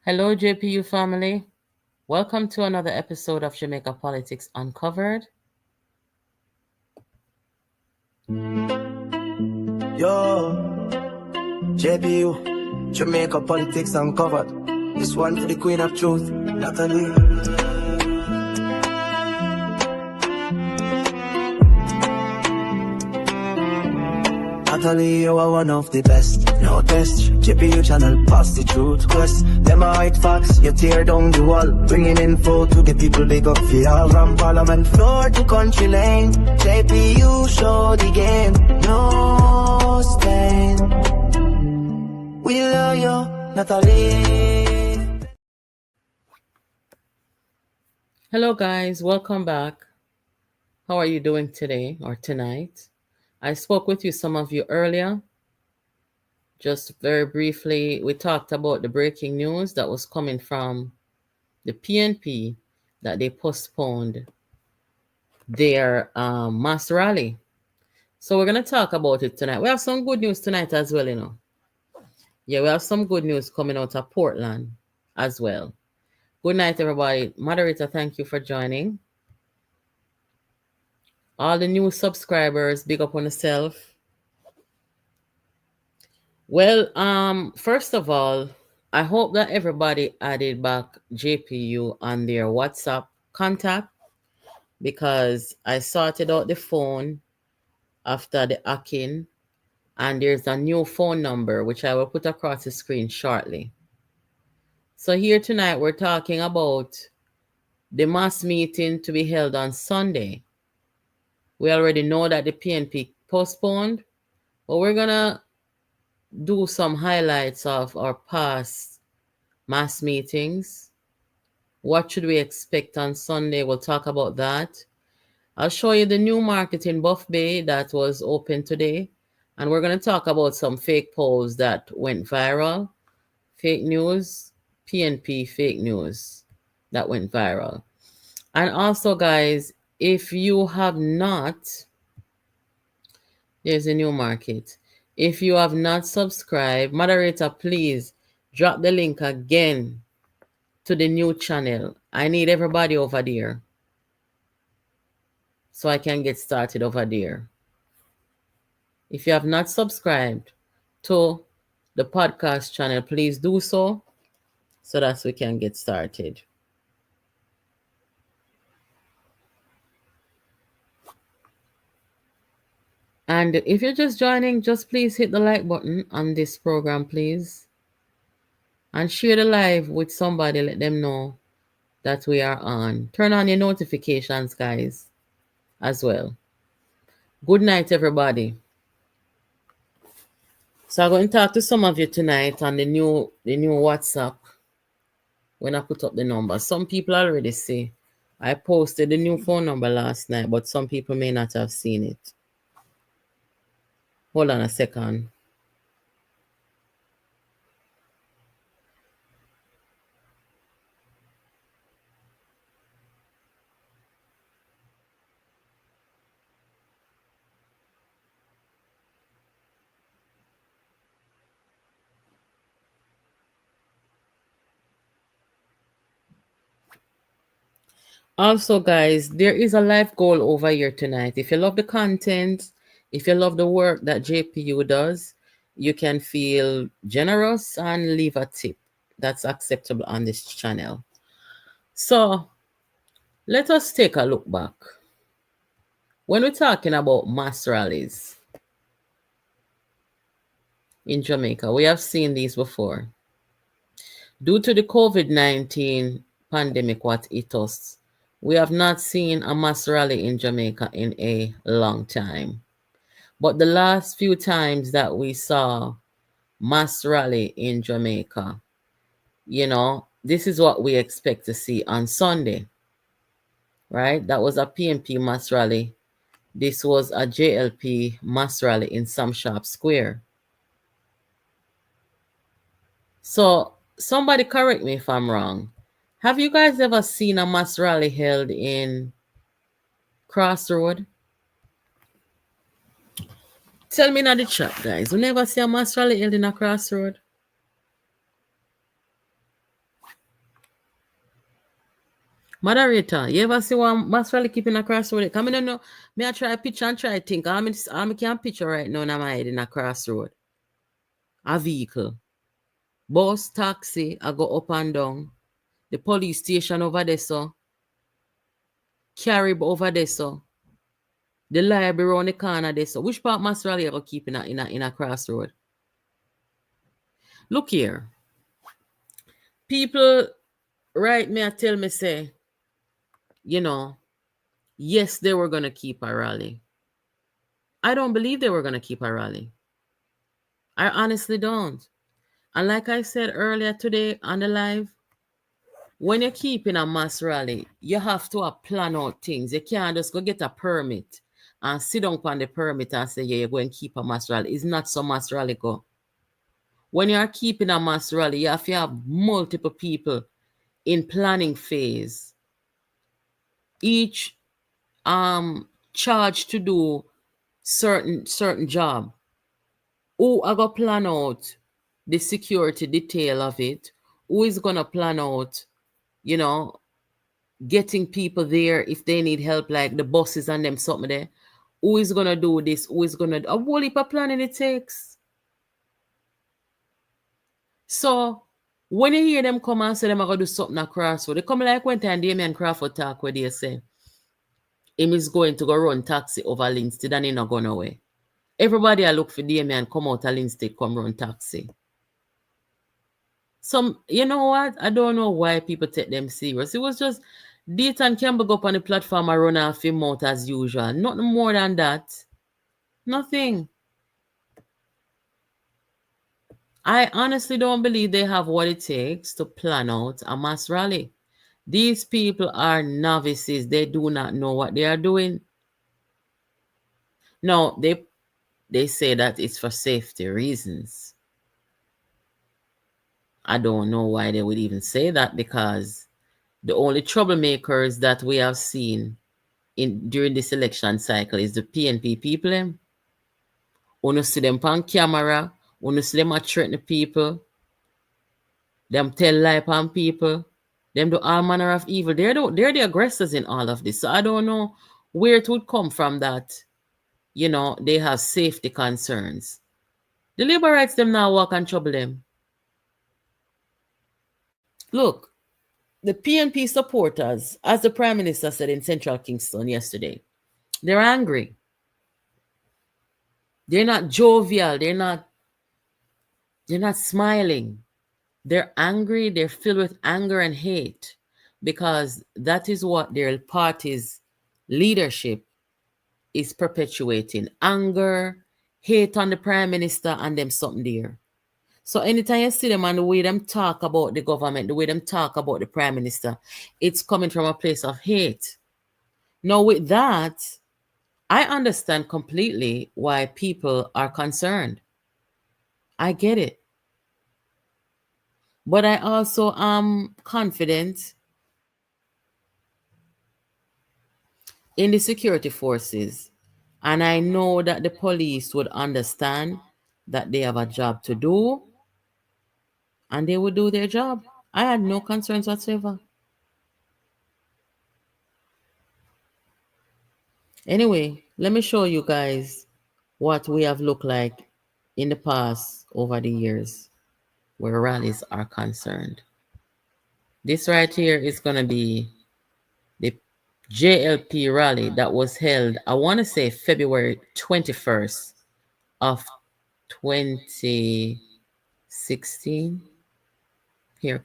Hello, JPU family. Welcome to another episode of Jamaica Politics Uncovered. Yo, JPU, Jamaica Politics Uncovered. This one for the Queen of Truth, Natalie. Natalie, you are one of the best. No test, JPU channel, pass the truth quest. Them are hide facts, you tear down the wall. Bringing info to the people, big up for y'all. From Parliament floor to country lane, JPU show the game. No stain. We love you, Natalie. Hello, guys. Welcome back. How are you doing today or tonight? I spoke with some of you earlier. Just very briefly, we talked about the breaking news that was coming from the PNP that they postponed their mass rally. So we're going to talk about it tonight. We have some good news tonight as well, Yeah, we have some good news coming out of Portland as well. Good night, everybody. Moderator, thank you for joining. All the new subscribers, big up on yourself. Well, first of all, I hope that everybody added back JPU on their WhatsApp contact because I sorted out the phone after the hacking and there's a new phone number which I will put across the screen shortly. So here tonight we're talking about the mass meeting to be held on Sunday. We already know that the PNP postponed, but we're going to do some highlights of our past mass meetings. What should we expect on Sunday? We'll talk about that. I'll show you the new market in Buff Bay that was open today. And we're going to talk about some fake polls that went viral. Fake news, PNP fake news that went viral. And also, guys, if you have not, there's a new market. If you have not subscribed, moderator, please drop the link again to the new channel. I need everybody over there so I can get started over there. If you have not subscribed to the podcast channel, please do so that we can get started. And if you're just joining, just please hit the like button on this program, please. And share the live with somebody, let them know that we are on. Turn on your notifications, guys, as well. Good night, everybody. So I'm going to talk to some of you tonight on the new WhatsApp when I put up the number. Some people already see. I posted the new phone number last night, but some people may not have seen it. Hold on a second. Also, guys, there is a life goal over here tonight. If you love the content, if you love the work that JPU does, you can feel generous and leave a tip. That's acceptable on this channel. So, let us take a look back. When we're talking about mass rallies in Jamaica, we have seen these before. Due to the COVID-19 pandemic, what hit us, we have not seen a mass rally in Jamaica in a long time. But the last few times that we saw mass rally in Jamaica, this is what we expect to see on Sunday, right? That was a PNP mass rally. This was a JLP mass rally in Sam Sharp Square. So somebody correct me if I'm wrong. Have you guys ever seen a mass rally held in Crossroad? Tell me in the chat, guys. You never see a mass rally held in a Crossroad? Moderator, you ever see one mass rally keeping a crossroad? Come in, no. Me I try picture and try think. I can't picture right now in my head in a crossroad. A vehicle. Bus, taxi, I go up and down. The police station over there, so. Carib over there, so. The library around the corner there, so. Which part mass rally ever keep in a crossroad? Look here. People write me and tell me, say, you know, yes, they were going to keep a rally. I don't believe they were going to keep a rally. I honestly don't. And like I said earlier today on the live, when you're keeping a mass rally, you have to plan out things. You can't just go get a permit and sit down on the permit and say, yeah, you're going to keep a mass rally. It's not so mass rally go. When you're keeping a mass rally, you have to have multiple people in planning phase. Each charged to do certain job. Who are gonna plan out the security detail of it? Who is gonna plan out, you know, getting people there if they need help, like the buses and them something there? Who is gonna do this? Who is gonna do a whole heap of planning it takes? So when you hear them come and say them are gonna do something across, so they come like when time Damien Crawford talk where they say him is going to go run taxi over Linstead and he not going away. Everybody I look for Damien come out of Linstead, come run taxi. You know what? I don't know why people take them serious. It was just Dayton Campbell go up on the platform and run off him out as usual. Nothing more than that. Nothing. I honestly don't believe they have what it takes to plan out a mass rally. These people are novices. They do not know what they are doing. No, they say that it's for safety reasons. I don't know why they would even say that, because the only troublemakers that we have seen during this election cycle is the PNP people. When you see them on camera, when you see them threaten people, them tell lie on people, them do all manner of evil. They're the aggressors in all of this. So I don't know where it would come from that, they have safety concerns. The labor rights them now walk and trouble them. Look, the PNP supporters, as the Prime Minister said in Central Kingston yesterday, they're angry. They're not jovial. They're not smiling. They're angry. They're filled with anger and hate, because that is what their party's leadership is perpetuating. Anger, hate on the Prime Minister and them something there. So anytime you see them and the way them talk about the government, the way them talk about the Prime Minister, it's coming from a place of hate. Now with that, I understand completely why people are concerned. I get it. But I also am confident in the security forces. And I know that the police would understand that they have a job to do and they would do their job. I had no concerns whatsoever. Anyway, let me show you guys what we have looked like in the past over the years where rallies are concerned. This right here is going to be the JLP rally that was held, I want to say February 21st of 2016. Here.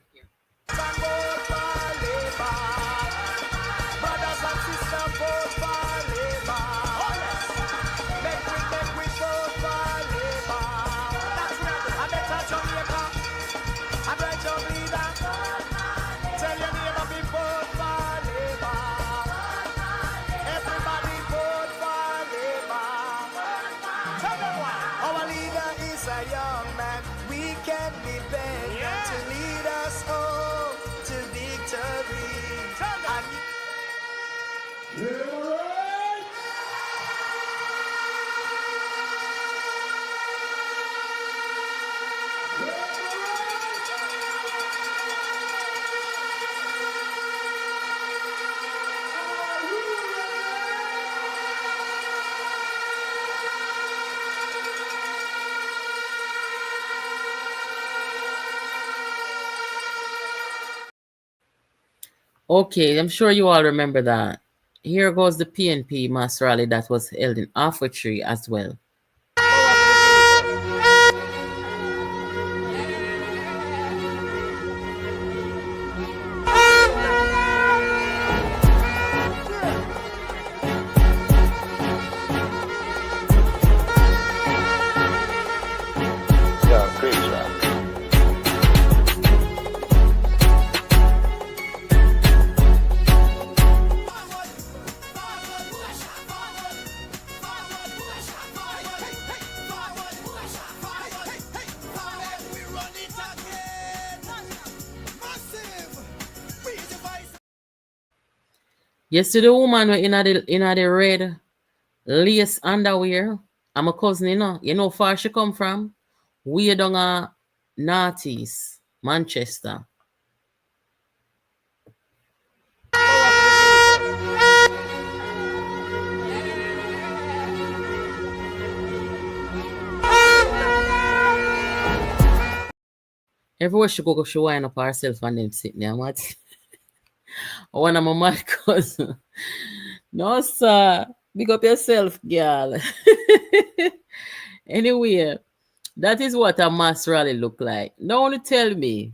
Okay, I'm sure you all remember that. Here goes the PNP mass rally that was held in Tree as well. Yeah, great track. Yesterday, the woman were in the red lace underwear. I'm a cousin, you know. You know how far she come from? Way down Northeast, Manchester. Everywhere she go, she wind up herself and them sitting there. What? One of my mad cousin. No, sir. Big up yourself, girl. Anyway, that is what a mass rally look like. Now, only tell me,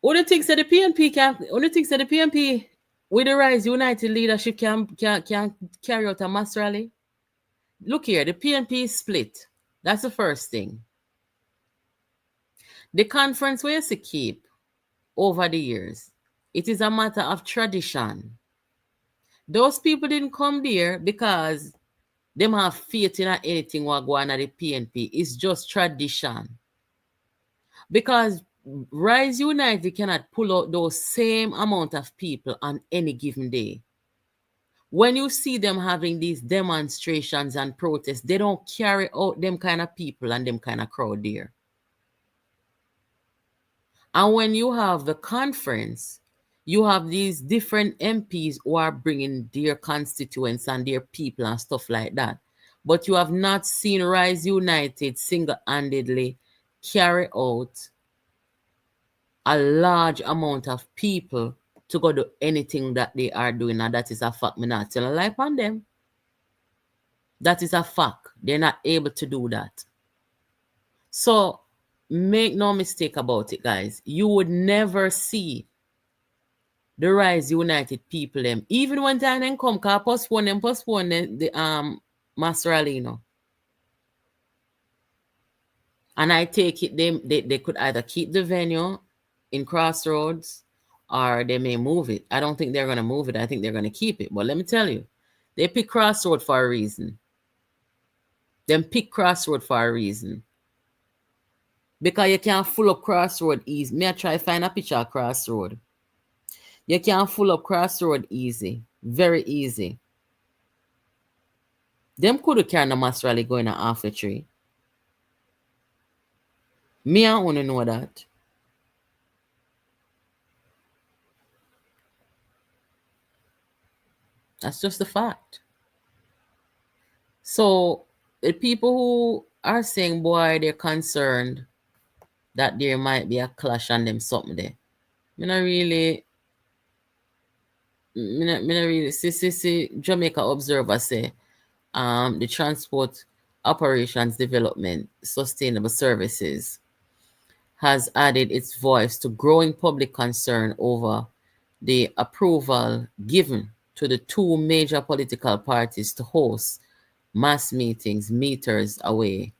who thinks that the PNP can? Who thinks that the PNP with the Rise United leadership can carry out a mass rally? Look here, the PNP is split. That's the first thing. The conference we used to keep over the years, it is a matter of tradition. Those people didn't come there because them have faith in anything what go on at the PNP. It's just tradition. Because Rise United cannot pull out those same amount of people on any given day. When you see them having these demonstrations and protests, they don't carry out them kind of people and them kind of crowd there. And when you have the conference, you have these different MPs who are bringing their constituents and their people and stuff like that. But you have not seen Rise United single-handedly carry out a large amount of people to go do anything that they are doing. And that is a fact. Me not tell a lie on them. That is a fact. They're not able to do that. So make no mistake about it, guys. You would never see the Rise United people them. Even when time them come, cause postpone the mass rally, you know. And I take it they could either keep the venue in Crossroads or they may move it. I don't think they're gonna move it. I think they're gonna keep it. But let me tell you, they pick Crossroad for a reason. Them pick Crossroad for a reason. Because you can't full up Crossroad easy. Me I try find a picture of Crossroad. You can't full up Crossroad easy. Very easy. Them could have carried a mass rally going to half a tree. Me I want to know that. That's just the fact. So the people who are saying, boy, they're concerned that there might be a clash on them something there. Me not really see Jamaica Observer say the Transport Operations Development Sustainable Services has added its voice to growing public concern over the approval given to the two major political parties to host mass meetings meters away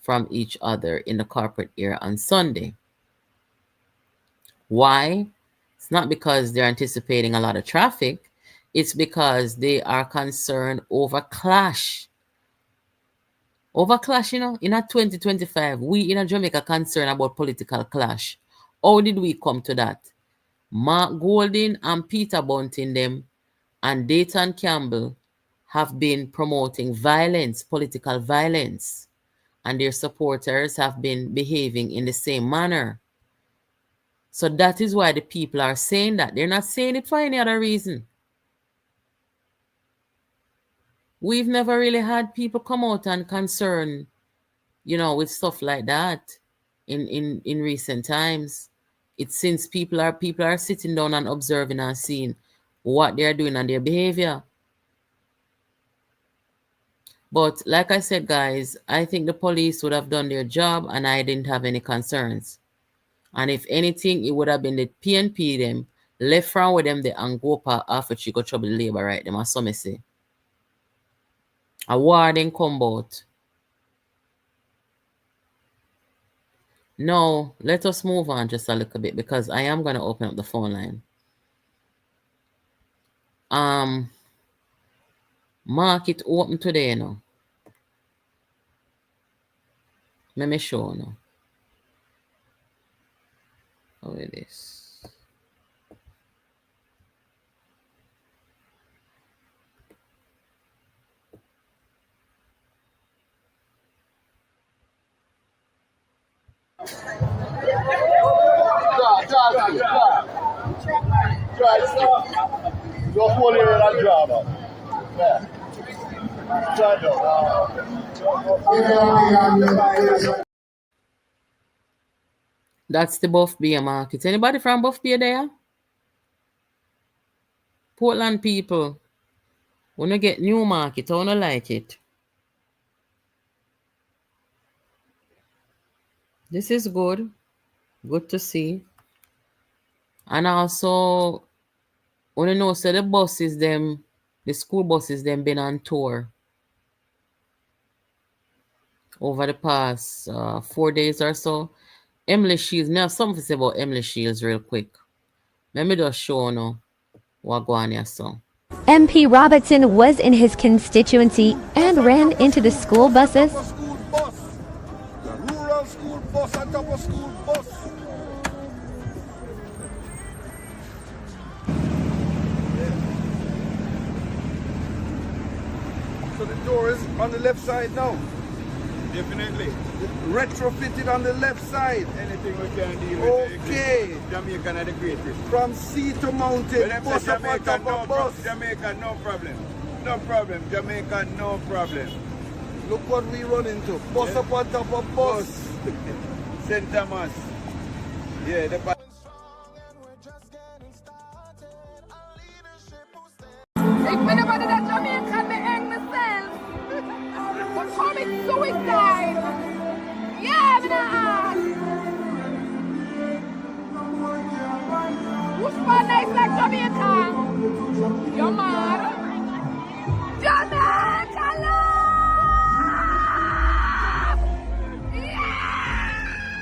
from each other in the corporate area on Sunday. Why? It's not because they're anticipating a lot of traffic. It's because they are concerned over clash. Over clash, you know, in a 2025, we in Jamaica concerned about political clash. How did we come to that? Mark Golding and Peter Bunting them and Dayton Campbell have been promoting violence, political violence, and their supporters have been behaving in the same manner. So that is why the people are saying that. They're not saying it for any other reason. We've never really had people come out and concern, you know, with stuff like that in recent times. It's since people are sitting down and observing and seeing what they're doing and their behavior. But like I said, guys, I think the police would have done their job and I didn't have any concerns. And if anything, it would have been the PNP them left from with them they and go after Chico trouble labor, right? Them as some say. A war then come out. Now, let us move on just a little bit because I am going to open up the phone line. Market open today, you know. Let me show you now. How it is. That's the Buff Bay market. Anybody from Buff Bay there? Portland people. Wanna get new market, I wanna like it. This is good. Good to see. And also, wanna know, so the buses them, the school buses them been on tour over the past 4 days or so. Emily Shields, now something to say about Emily Shields real quick. Let me just show you what go on here so. MP Robertson was in his constituency and ran into the school buses. Rural school bus on top of school bus. So the door is on the left side now. Definitely. Retrofitted on the left side. Anything we can deal with. Okay. Jamaican are the greatest. From sea to mountain, bus up on top of bus. Jamaica, no problem. No problem. Jamaica, no problem. Look what we run into. Bus up on top of bus. St. Thomas. Yeah, the Ik ben er bij de Jamaica me eng mezelf. But commit suicide. Yeah, me nah. Who's one nice like Jamaica? You're mad. Jamaica love! Yeah!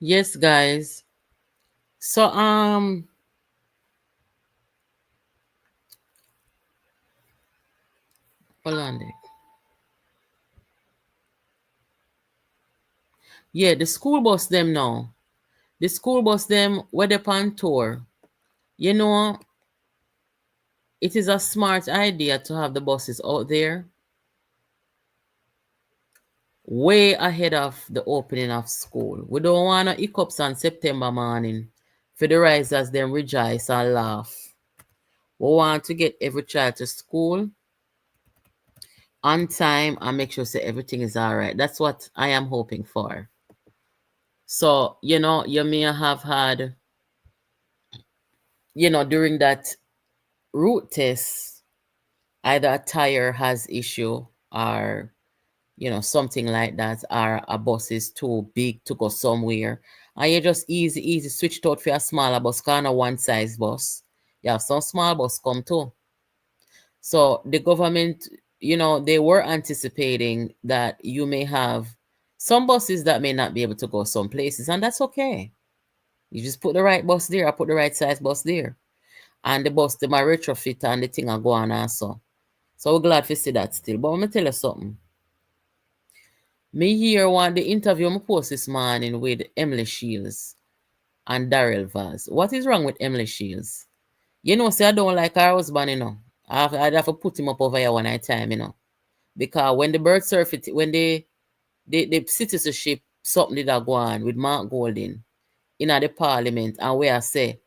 Yes, guys. So hold on there. Yeah, the school bus them now. The school bus them where they on tour. You know, it is a smart idea to have the buses out there way ahead of the opening of school. We don't want no hiccups on September morning for the risers them rejoice and laugh. We want to get every child to school on time and make sure say everything is all right. That's what I am hoping for. So, you know, you may have had, you know, during that route test, either a tire has issue or, you know, something like that, or a bus is too big to go somewhere. And you just easy switch it out for a smaller bus, kind of one size bus. You have some small bus come too. So the government, you know, they were anticipating that you may have some buses that may not be able to go some places, and that's okay. You just put the right bus there, or put the right size bus there. And the bus, they might retrofit and the thing will go on also. So we're glad to see that still. But let me tell you something. Me here want the interview I post this morning with Emily Shields and Daryl Vaz. What is wrong with Emily Shields? You know, say I don't like her husband, you know. I'd have to put him up over here one at a time, you know. Because when the birth certificate, when the citizenship, something did go on with Mark Golding in the parliament, and where I say,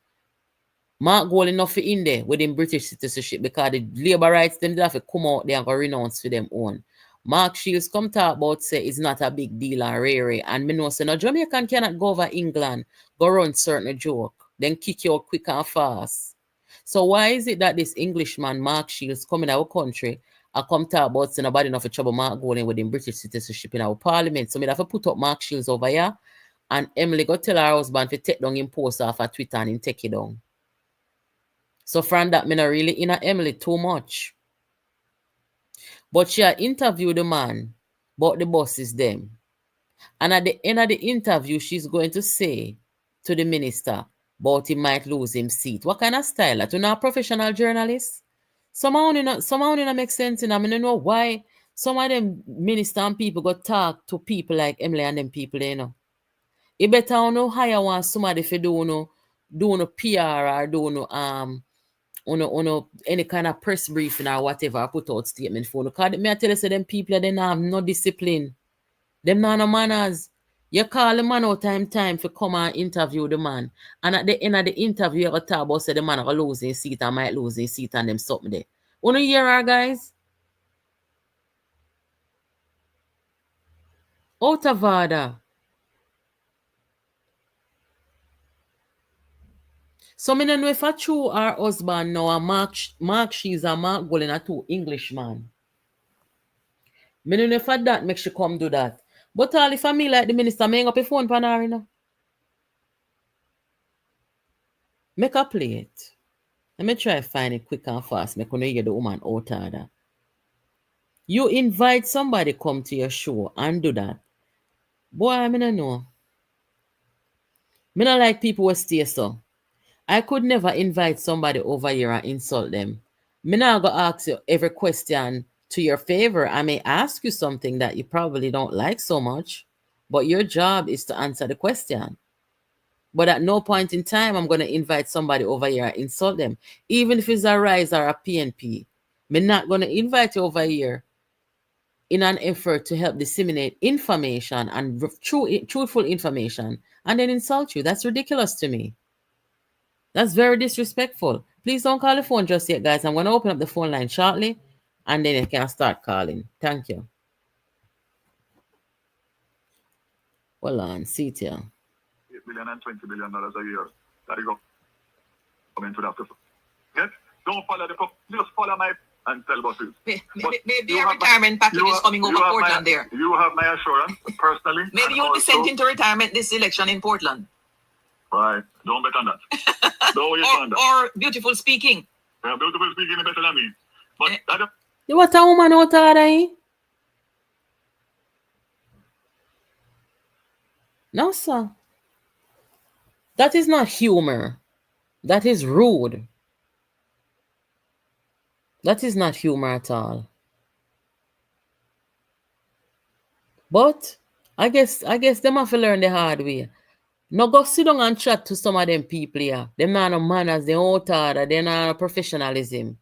Mark Golding not in there with him British citizenship because the labor rights, them have to come out there and go renounce for them own. Mark Shields come talk about say it's not a big deal and rare. And me know say no Jamaican cannot go over England, go run certain joke, then kick you out quick and fast. So why is it that this Englishman, Mark Shields, come in our country and come talk about say nobody enough for trouble Mark going with him British citizenship in our parliament? So me have to put up Mark Shields over here and Emily go tell her husband to take down him post off of Twitter and him take it down. So from that, me not really in a Emily too much. But she interviewed the man about the bosses them. And at the end of the interview, she's going to say to the minister about he might lose him seat. What kind of style? That you're not a professional journalist? Somehow not make sense. And I mean, I don't know why some of them minister and people go talk to people like Emily and them people, you know. You better know hire one somebody for do no PR or do no any kind of press briefing or whatever, I put out statement for. Because me I tell you, say them people they don't have no discipline. Them not no manners. You call the man out time for come and interview the man. And at the end of the interview, you talk about say the man will lose his seat and might lose his seat and them something there. Wanna hear her, guys? Out of order. So me don't know if I true her husband now a Mark she's a Mark Golden a two Englishman. Me don't know if that make she come do that. But all if I me like the minister, me hang up a phone pan her, you know. Make a play it. Let me try find it quick and fast. Make you hear the woman out order. You invite somebody come to your show and do that. Boy, I don't know. Me not like people who stay so. I could never invite somebody over here and insult them. Me not go ask you every question to your favor. I may ask you something that you probably don't like so much, but your job is to answer the question. But at no point in time I'm going to invite somebody over here and insult them. Even if it's a Rise or a PNP. I'm not going to invite you over here in an effort to help disseminate information and truthful information and then insult you. That's ridiculous to me. That's very disrespectful. Please don't call the phone just yet, guys. I'm going to open up the phone line shortly and then you can start calling. Thank you. Hold on, see it here. $8 billion and $20 billion a year. That you go. Come into that. Yes? Don't follow the just follow my and tell bosses. Maybe a retirement package is coming over Portland there. You have my assurance personally. Maybe you'll be sent into retirement this election in Portland. Right. Don't bet on that. Don't waste on that. Or beautiful speaking. Yeah, beautiful speaking is better than me. But you what a woman out there? No, sir. That is not humor. That is rude. That is not humor at all. But I guess them have to learn the hard way. No go sit down and chat to some of them people here. Them not no manners, they out order, they not no professionalism.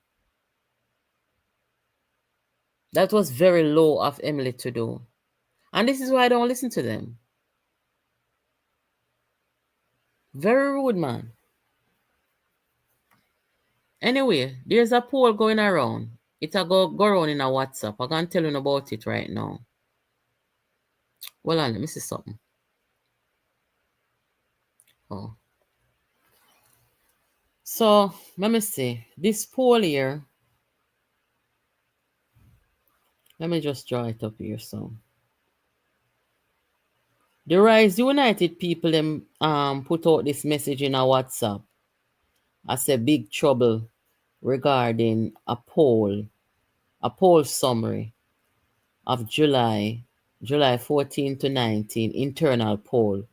That was very low of Emily to do. And this is why I don't listen to them. Very rude, man. Anyway, there's a poll going around. It'll go around in a WhatsApp. I can't tell you about it right now. Well, let me see something. Oh. So, let me see. This poll here. Let me just draw it up here. So, the Rise United people them put out this message in a WhatsApp. I said big trouble regarding a poll summary of July 14 to 19 internal poll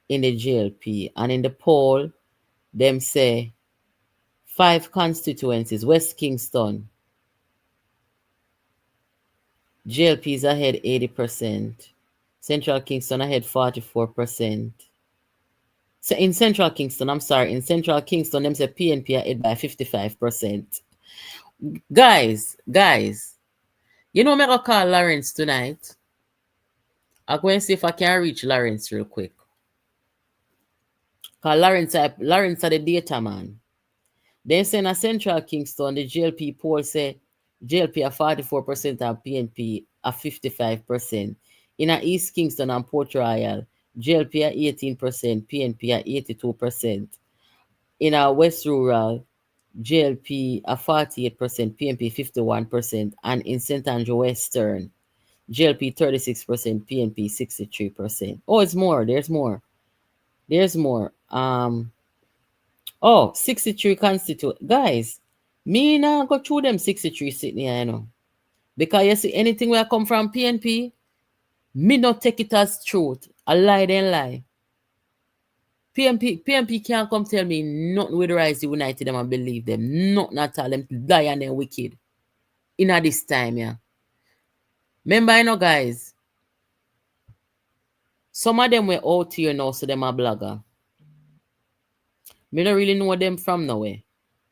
in the JLP. And in the poll, them say 5 constituencies, West Kingston, JLP is ahead 80%, Central Kingston ahead 44%. So in Central Kingston, them say PNP ahead by 55%. Guys, you know, I'm going to call Lawrence tonight. I'm going to see if I can reach Lawrence real quick. Because Lawrence are the data man. Then say in Central Kingston, the JLP poll say JLP are 44% and PNP at 55%. In a East Kingston and Port Royal, JLP at 18%, PNP at 82%. In a West Rural, JLP at 48%, PNP 51%, and in St. Andrew Western, JLP 36%, PNP 63%. Oh, it's more. There's more. There's more. 63 constitute. Guys, me now go through them 63 sitting here, you know. Because you see, anything where come from PNP, me not take it as truth. A lie then lie. PNP can't come tell me nothing with the Rise United them and believe them. Nothing at all. Them lie and them wicked. In a this time, yeah. Remember, you know, guys, some of them were out here now, so them a blogger. Me don't really know them from nowhere.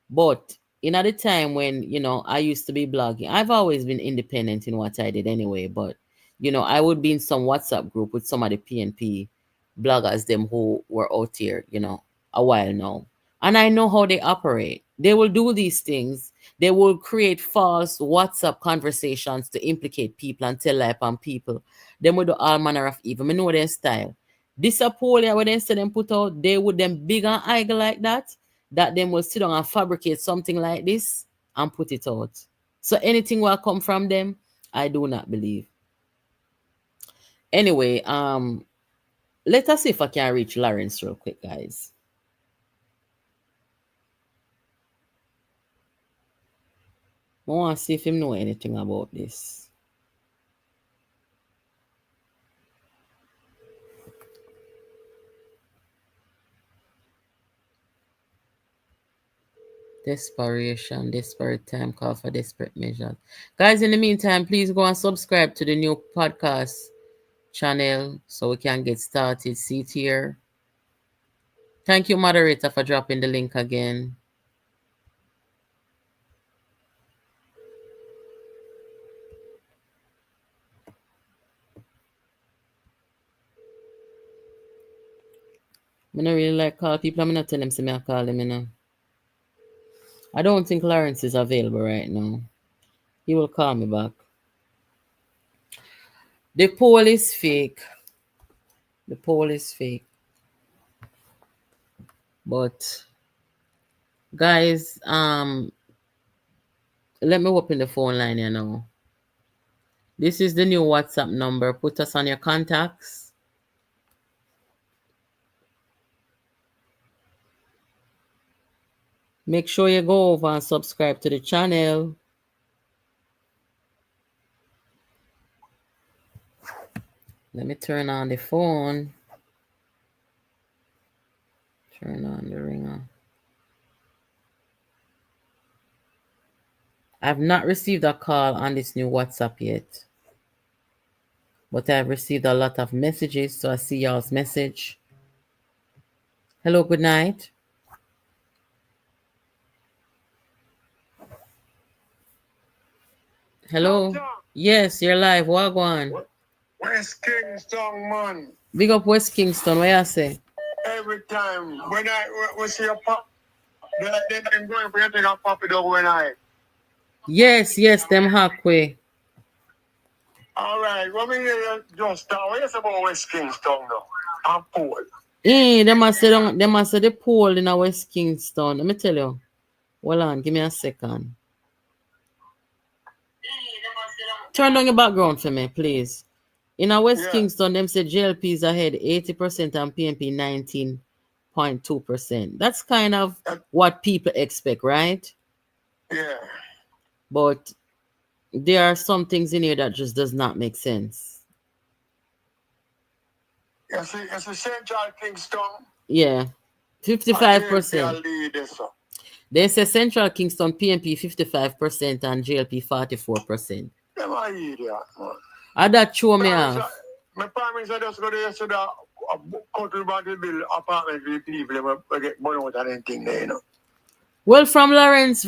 But in at the time when, you know, I used to be blogging, I've always been independent in what I did anyway. But, you know, I would be in some WhatsApp group with some of the PNP bloggers, them who were out here, you know, a while now. And I know how they operate. They will do these things. They will create false WhatsApp conversations to implicate people and tell lie on people. They will do all manner of evil. I know their style. This a poll here, when they say them put out, they would them big and eagle like that them will sit down and fabricate something like this and put it out. So anything will come from them, I do not believe. Anyway, let us see if I can reach Lawrence real quick, guys. I want to see if him know anything about this. Desperation, desperate time, call for desperate measures. Guys, in the meantime, please go and subscribe to the new podcast channel so we can get started. See it here. Thank you, moderator, for dropping the link again. I don't really like call people. I'm not telling them, say me I call them, you know. I don't think Lawrence is available right now. He will call me back. The poll is fake. The poll is fake. But guys, let me open the phone line here now. This is the new WhatsApp number. Put us on your contacts. Make sure you go over and subscribe to the channel. Let me turn on the phone. Turn on the ringer. I've not received a call on this new WhatsApp yet. But I've received a lot of messages, so I see y'all's message. Hello, good night. Hello. Yes, you're live. Wagwan. West Kingston, man. Big up West Kingston. What you say? Every time when I see a pop, then I'm going for you to take pop it up when I. Yes, them halfway. All right, what me just what you say about West Kingston now? I'm poor. They must say the poll in a West Kingston. Let me tell you. Hold on, give me a second. Turn down your background for me, please. In a West Kingston, them say JLP is ahead 80% and PNP 19.2%. That's kind of what people expect, right? Yeah. But there are some things in here that just does not make sense. It's a Central Kingston. Yeah. 55%. They say Central Kingston PNP 55% and JLP 44%. That show me off. My parents are just going to yesterday country body bill apartment for the people who get money out of anything there, you know. Well, from Lawrence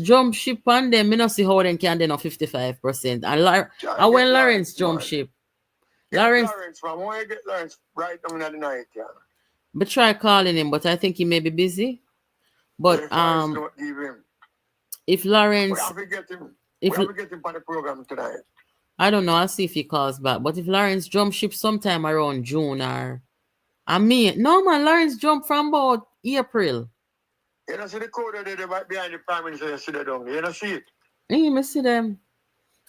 jump ship on them, I don't see how they can do 55%. And when Lawrence jump ship, Lawrence from where you get Lawrence right down in the night, yeah. But try calling him, but I think he may be busy. But if Lawrence, we have to get him for the program tonight. I don't know. I'll see if he calls back. But if Lawrence jump ship sometime around June or no man, Lawrence jumped from about April. You know, see the code that they right behind the prime minister, you see that down there. You know, see it? You me see them.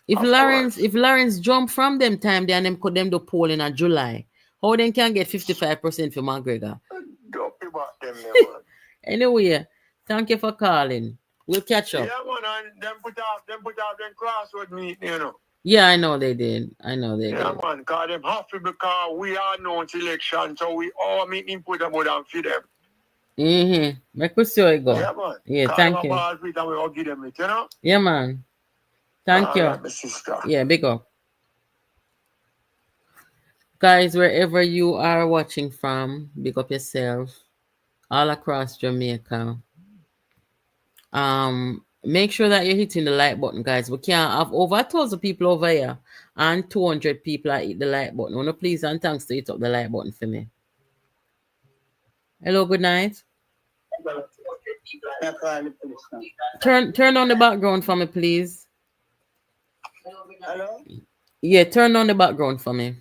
If Of Lawrence course. if Lawrence jump from them time, then them could them do poll in July. How they can get 55% for McGregor? Don't be about them, man. Anyway, thank you for calling. We'll catch up. Yeah, man, and them put out them crossroad meeting, you know. Yeah, I know they did. I know they Yeah, did. man, because them happy because we are known to election, so we all meeting put them more than feed them. Mm-hmm. Make we see how it go. Yeah, man. Yeah, Call thank them you. about it and we all give them it, you know? Yeah, man. Thank All you. right, my sister. Yeah, big up. Guys, wherever you are watching from, big up yourself. All across Jamaica. Make sure that you're hitting the like button, guys. We can't have over 1,000 people over here and 200 people that hit the like button. Wanna please and thanks to hit up the like button for me. Hello, good night. Turn on the background for me, please. Hello? Yeah, turn on the background for me.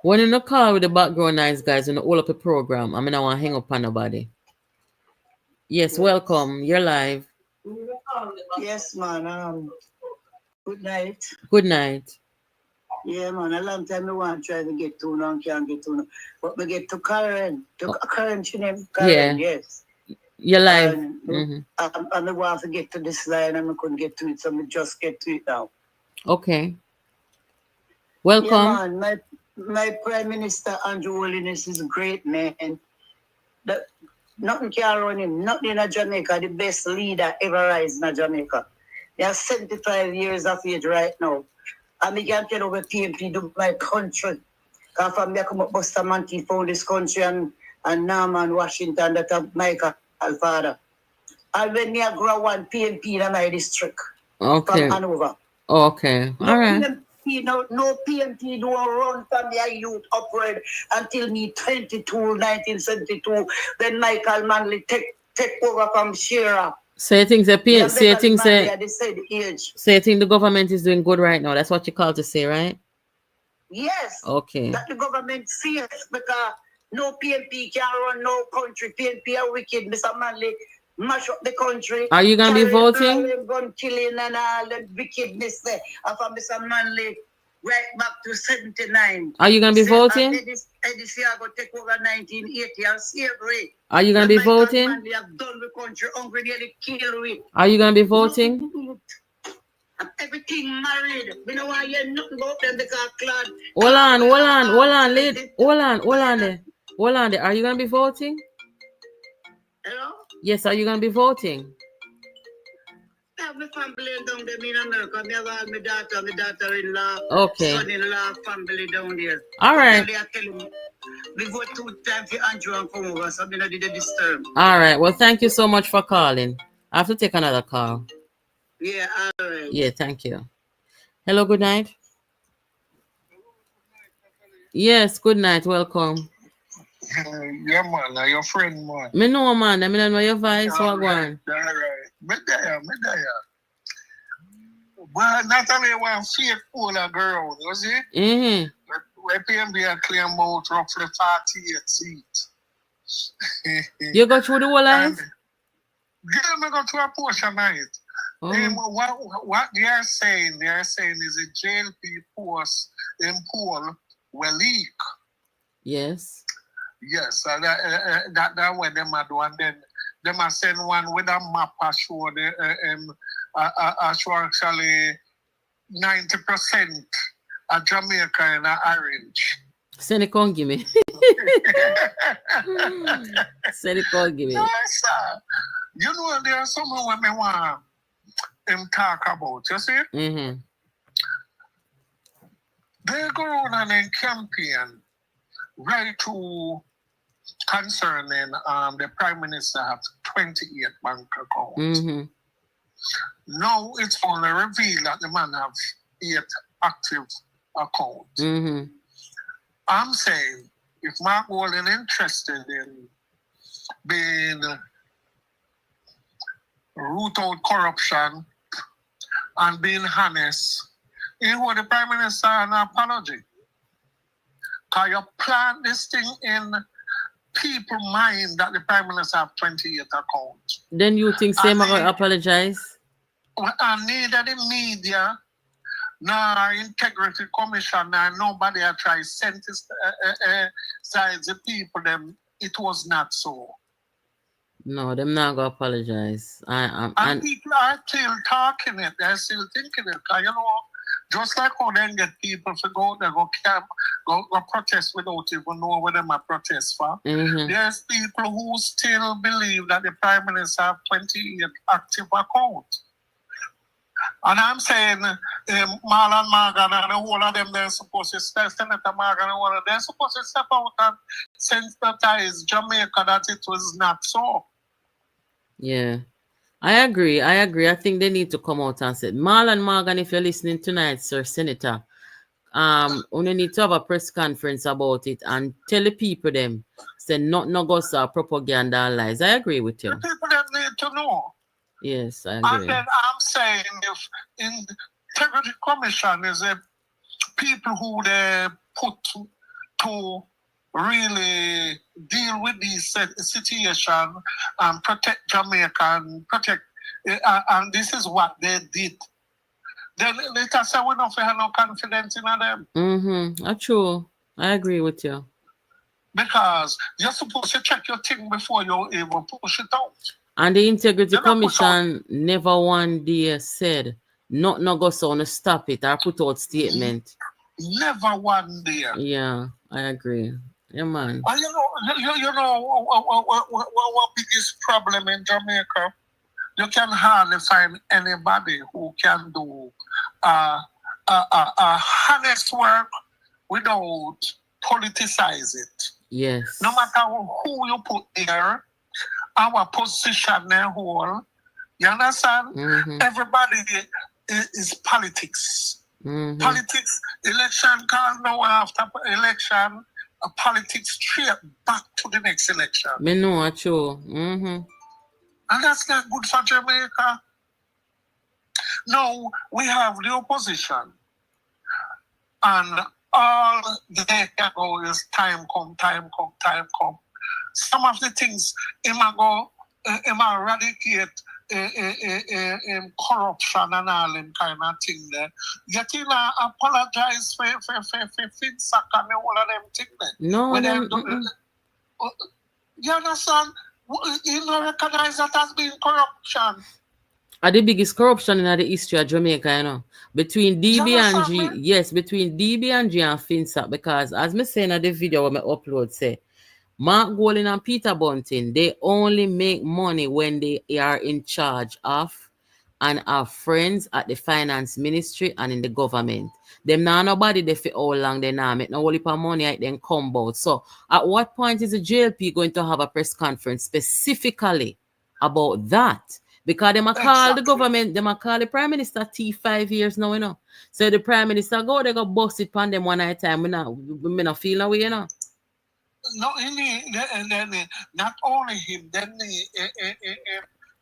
When you no call with the background noise, guys, you know all up a program. I mean, I want to hang up on nobody. Yes, welcome. You're live. Yes, man. Good night. Good night. Yeah, man. A long time I want to try to get to now, can't get to now. But we get to Karen. Karen, she name Karen, Yeah. yes. You're live. And I want to get to this line and I couldn't get to it, so I just get to it now. Okay. Welcome. Yeah, man. My Prime Minister, Andrew Holiness, is a great man. Nothing can run him. Nothing in Jamaica. The best leader ever rise in Jamaica. They are 75 years of age right now. And I can tell you what PNP do my country. Because from there come up Buster Manti found this country and Norman Washington that have Michael father. And when me grow one PNP in my district. Okay. From Hanover. Okay. All right. No PNP do a run from their youth upward until me 1972, when Michael Manley take over from Shearer. Say things the government is doing good right now. That's what you call to say, right? Yes. Okay. That the government sees because no PNP can run no country. PNP are wicked, Mr. Manley. Mash up the country. Are you gonna be voting? Gun killing and all the wickedness there. And from Mr. Manley right back to 79. Are you gonna be voting? This year I go take over 1980 and slavery. Are you gonna be voting? Manley have done the country hungry, nearly kill we. Are you gonna be voting? Everything married. We don't want to hear nothing about them because clad. Hold on there. Are you gonna be voting? Hello? Yes, are you gonna be voting? I have my family down there in America. I have all my daughter-in-law, okay, son-in-law, family down there. All right. They are telling me, we go 2 times for Andrew and come over, so I didn't disturb. All right. Well, thank you so much for calling. I have to take another call. Yeah, all right. Yeah, thank you. Hello, good night. Yes, good night. Welcome. Yeah, man, your friend, man. Me know, man. I mean, I know your voice. What going? All right. Me there. But not only one fake polar girl, you see? Mm-hmm. Where PNP claim about roughly 48 seats. You go through the whole life? Yeah, me go through a portion of it. What they are saying is a JLP poll will leak. Yes. Yes, that way them are do, and then them are send one with a map show show actually 90% of Jamaica in orange. Send it, come give me. Send it, come give me. Yes, sir. You know there are some women want him talk about. You see? Mm-hmm. They go on and then campaign right to concerning the Prime Minister have 28 bank accounts. Mm-hmm. Now it's only revealed that the man have 8 active accounts. Mm-hmm. I'm saying if Mark Walden interested in being root out corruption and being honest, he owed the Prime Minister an apology. Because you plant this thing in people's mind that the Prime Minister have 28 accounts. Then you think same going apologize? And neither the media, nor Integrity Commission, nor nobody had tried to sensitize the people, them, it was not so. No, them not going to apologize. And people are still talking it. They're still thinking it. Because, you know, just like how they get people to go there, go camp, go protest without even know what they are protest for. There's people who still believe that the Prime Minister have 28 active accounts. And I'm saying, Marlon Morgan and the whole of them, they're supposed to step, Senator Morgan and all of them, they're supposed to step out and sensitize Jamaica that it was not so. Yeah. I agree. I think they need to come out and say, Marlon Morgan, if you're listening tonight, Sir Senator, we need to have a press conference about it and tell the people them, say not no gossip, propaganda and lies. I agree with you. The people that need to know. Yes, I agree. And then I'm saying if Integrity Commission is a people who they put to really deal with this situation and protect Jamaica and protect, and this is what they did. Then let us say we don't have no confidence in them. That's true. I agree with you. Because you're supposed to check your thing before you even push it out. And the Integrity Commission never one day said, no go so no stop it or put out statement. Never one day. Yeah, I agree. Yeah, man. And you know what biggest problem in Jamaica? You can hardly find anybody who can do honest work without politicize it. Yes. No matter who you put there, our position there whole, you understand? Everybody is politics. Politics, election call now after election, politics straight back to the next election. Me know, true. And that's not good for Jamaica. Now we have the opposition. And all they can go is time come. Some of the things eradicate corruption and all them kind of thing there. Yet he apologize for FinSac and all of them thing there. No, you understand? You don't recognize that as being corruption. The biggest corruption in the history of Jamaica, you know. Between DB&G, yes, between DB&G and FinSac, because as me say in the video when I upload, say, Mark Golding and Peter Bunting, they only make money when they are in charge of and are friends at the finance ministry and in the government. Them now nobody they fit how long they now make no whole heap of money like then come out. So at what point is the JLP going to have a press conference specifically about that? Because they might call the government, they might call the Prime Minister T 5 years now, you know. So the Prime Minister go, they go bust it upon them one at a time. We not feel no way, you know. No, not only him, then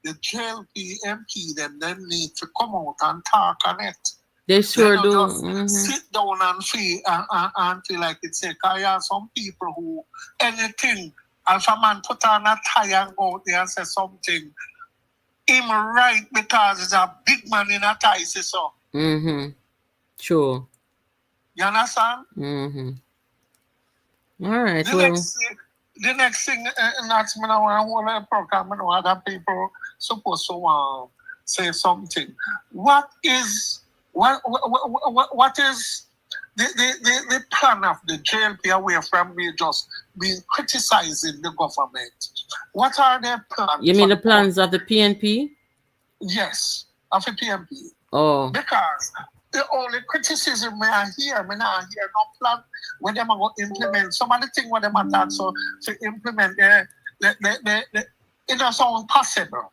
the JLP MP, them need to come out and talk on it. They sure do. Sit down and feel like it's a because have some people who anything, if a man put on a tie and go out there and say something, him right because it's a big man in a tie, say so. Sure. You understand? All right. The next thing, that's me now, I want to program, I know other people supposed to say something. What is the plan of the JLP away from me just being criticizing the government? What are their plans? You mean the plans of the PNP? Yes, of the PNP. Oh. Because the only criticism I hear, me not hear no plan when they are going to implement some of the things when they are not so to implement it doesn't sound possible.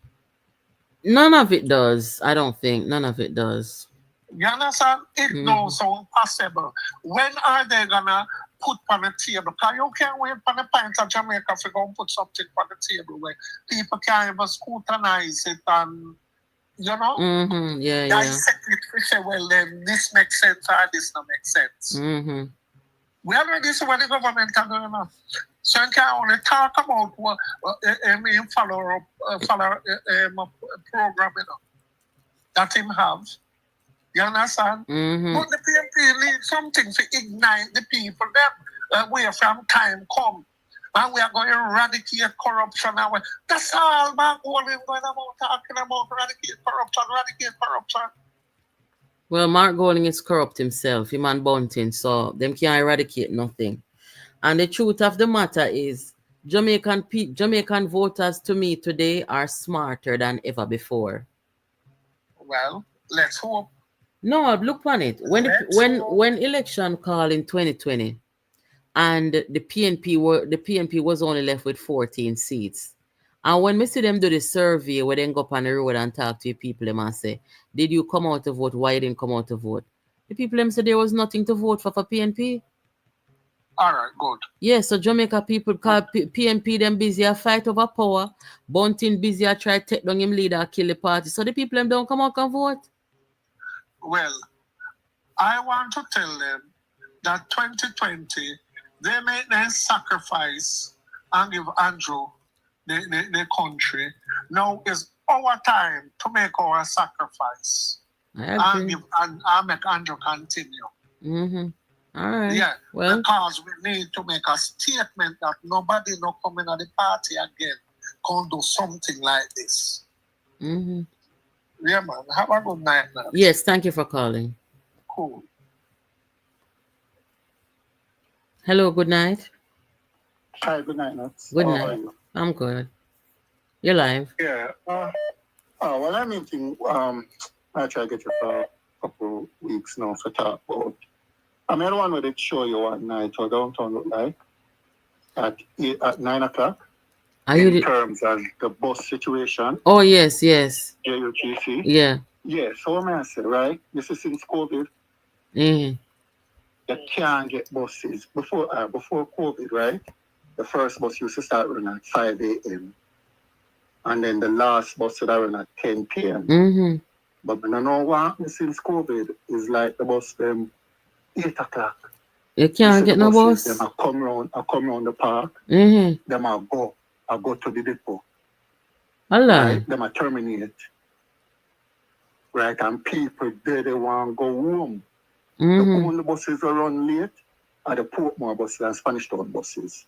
None of it does. I don't think. None of it does. You understand? It don't sound possible. When are they gonna put on the table? Because you can't wait for the point of Jamaica to go and put something on the table where people can't even scrutinize it and You know? Mm-hmm. Yeah. Dissect it to say, well, then this makes sense or this don't make sense. Mm-hmm. We already see what the government are doing now. So I can only talk about what follow program, you know, that him have. You understand? Mm-hmm. But the PNP need something to ignite the people them where from time come. And we are going to eradicate corruption. That's all Mark Golding going about talking about eradicate corruption. Well, Mark Golding is corrupt himself, him and Bunting, so them can't eradicate nothing. And the truth of the matter is, Jamaican voters to me today are smarter than ever before. Well, let's hope. No, look on it. When election call in 2020, and the PNP was only left with 14 seats. And when we see them do the survey, where they go up on the road and talk to people, them and say, "Did you come out to vote? Why you didn't come out to vote?" The people them say there was nothing to vote for PNP. All right, good. Yeah, so Jamaica people call PNP them busy a fight over power. Bunting busy a try to take down him leader, kill the party. So the people them don't come out and vote. Well, I want to tell them that 2020, they made their sacrifice and give Andrew the country. Now is our time to make our sacrifice. And make Andrew continue. Mm-hmm. All right. Yeah, well, because we need to make a statement that nobody no coming at the party again can do something like this. Mm-hmm. Yeah, man. Have a good night now. Yes, thank you for calling. Cool. Hello, good night. Hi, good night, Nats. Good night. I'm good. You're live. Yeah. Well, I'm meeting. I try to get you for a couple weeks now for talk about. I mean, the one where they show you one night what downtown look like at 9 o'clock. In terms of the bus situation. Oh, yes. JLP. Yeah. Yeah, so what I say, right? This is since COVID. Mm-hmm. You can't get buses. Before COVID, right? The first bus used to start running at 5 a.m. And then the last bus would run at 10 p.m. Mm-hmm. But I don't know what happened since COVID is like the bus them 8 o'clock. You can't get no bus? Them I come round the park. Mm-hmm. Them I go to the depot. Allah. Right? Them I terminate. Right? And people there, they want to go home. Mm-hmm. The only buses that run late are the Portmore buses and Spanish Town buses.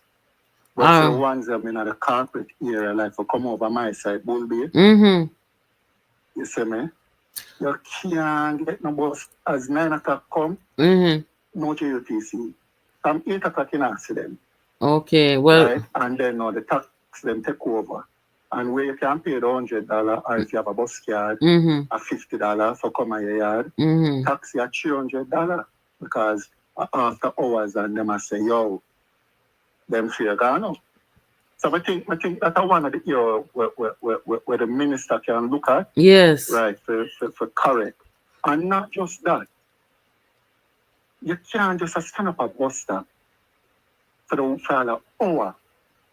But the ones that in the corporate area, like for come over my side, Bull Bay. Mm-hmm. You see me? You can't get no bus as 9 o'clock come. Mm-hmm. No JUTC. From 8 o'clock you not see them. Okay, well. Right? And then the tax them take over. And where you can pay the $100 or if you have a bus card, mm-hmm. a $50 for come at your yard, mm-hmm. taxi at $300 because after hours and them I say, yo, them fear gone up. So I think that's one of the area where the minister can look at. Yes. Right, for correct. And not just that. You can't just stand up at bus stop for an hour.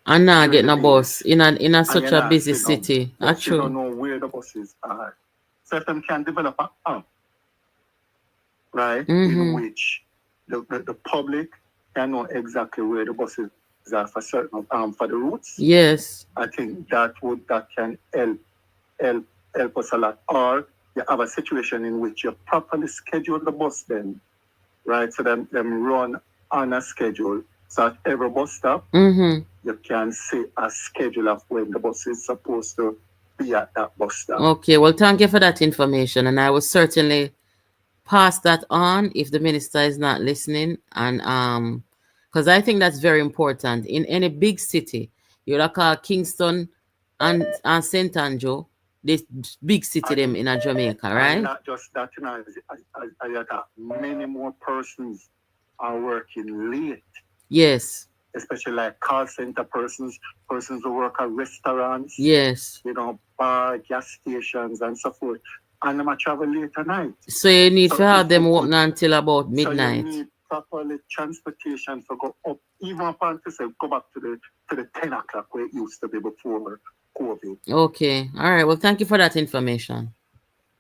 And now get no bus in a such a busy city. That's true. You don't know where the buses are. So if them can develop an app, right, mm-hmm. in which the public can know exactly where the buses are for certain for the routes. Yes. I think that can help us a lot. Or you have a situation in which you properly schedule the bus then, right? So them run on a schedule. So at every bus stop, mm-hmm. you can see a schedule of when the bus is supposed to be at that bus stop. Okay, well, thank you for that information. And I will certainly pass that on if the minister is not listening. And because I think that's very important. In any big city, you like Kingston and St. Andrew, this big city them in Jamaica, right? And not just that, you know, many more persons are working late. Yes. Especially like call center persons who work at restaurants. Yes. You know, bar, gas stations and so forth. And them travel late at night. So you need to have them open until about midnight. So you need properly transportation to go up, even up until say go back to the 10 o'clock where it used to be before COVID. Okay. All right. Well, thank you for that information.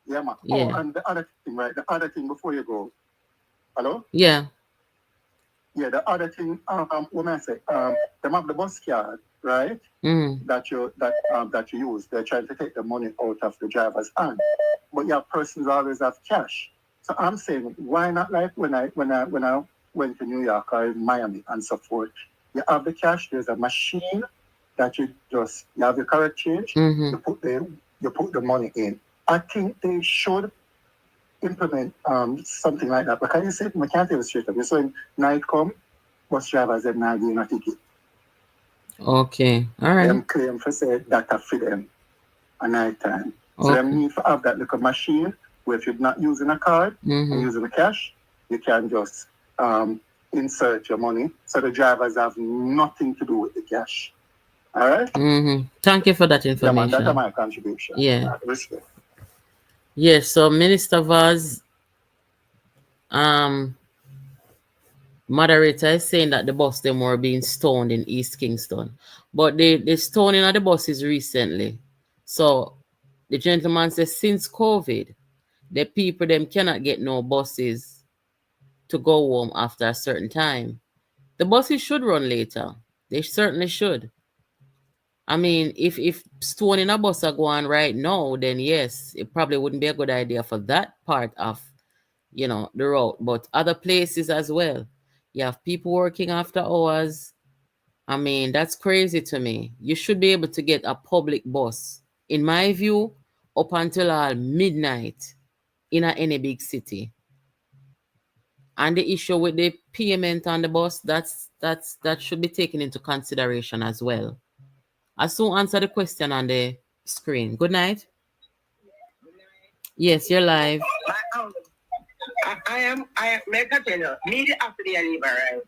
Yeah, man. Yeah. Oh, and the other thing, right? The other thing before you go. Hello? Yeah. Yeah, the other thing, when I say, them have the bus card, right? That you use. They're trying to take the money out of the driver's hand. But your persons always have cash. So I'm saying, why not like when I went to New York or Miami and so forth, you have the cash, there's a machine that you have the correct change, you put the money in. I think they should implement something like that. Because you said we can't illustrate them. So when night come, bus drivers are not getting a ticket. Okay. All right. Them claim for say that for them at night time. So them need to have that little machine where if you're not using a card and using the cash, you can just insert your money. So the drivers have nothing to do with the cash. All right? Thank you for that information. Yeah, man, that's my contribution. Yeah. Respect. Yes, so Minister Vaz, moderator is saying that the bus them were being stoned in East Kingston. But the stoning of the buses recently. So the gentleman says since COVID, the people them cannot get no buses to go home after a certain time. The buses should run later. They certainly should. I mean, if stoning a bus are going right now, then yes, it probably wouldn't be a good idea for that part of, the route. But other places as well, you have people working after hours. I mean, that's crazy to me. You should be able to get a public bus, in my view, up until midnight in any big city. And the issue with the payment on the bus, that should be taken into consideration as well. I soon answer the question on the screen. Good night. Yes, you're live. I am make a tell you, me the after the labor right.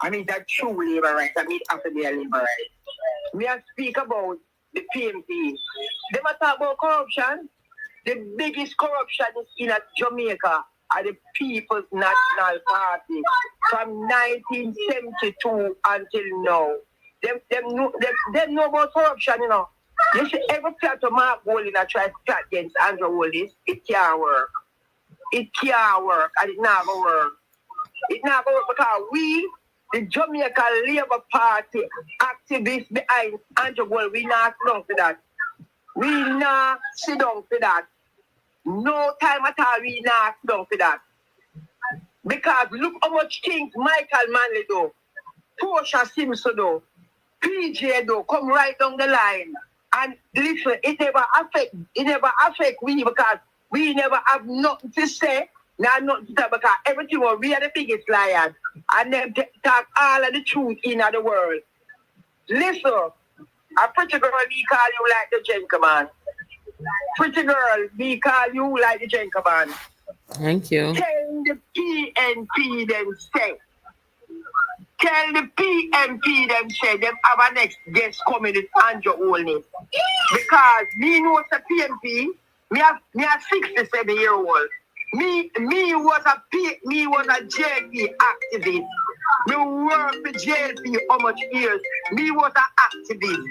I mean that true labor right. I mean after the labor right. Me I speak about the PNP. They must talk about corruption. The biggest corruption is in Jamaica are the People's National Party from 1972 until now. Them know about corruption, you know. You should ever try to Mark Golding and try to fight against Andrew Willis. It can't work. It can't work, and it not gonna work. It not gonna work because we, the Jamaica Labour Party activists behind Andrew Golding, we not sit down for that. We not sit down for that. No time at all, we not sit down for that. Because look how much things Michael Manley do, Portia Simpson do, PJ though come right down the line, and listen, it never affect we because we never have nothing to say, nothing to say because everything was we are the biggest liars and them talk all of the truth in the world. Listen, a pretty girl we call you like the gentleman. Pretty girl we call you like the gentleman. Thank you. Tell the PNP them say. Tell the PNP them say them have a next guest coming with Andrew Olney. Because me know the PNP, me a 67-year-old. Me was a JLP activist. Me work for JLP how much years. Me was an activist.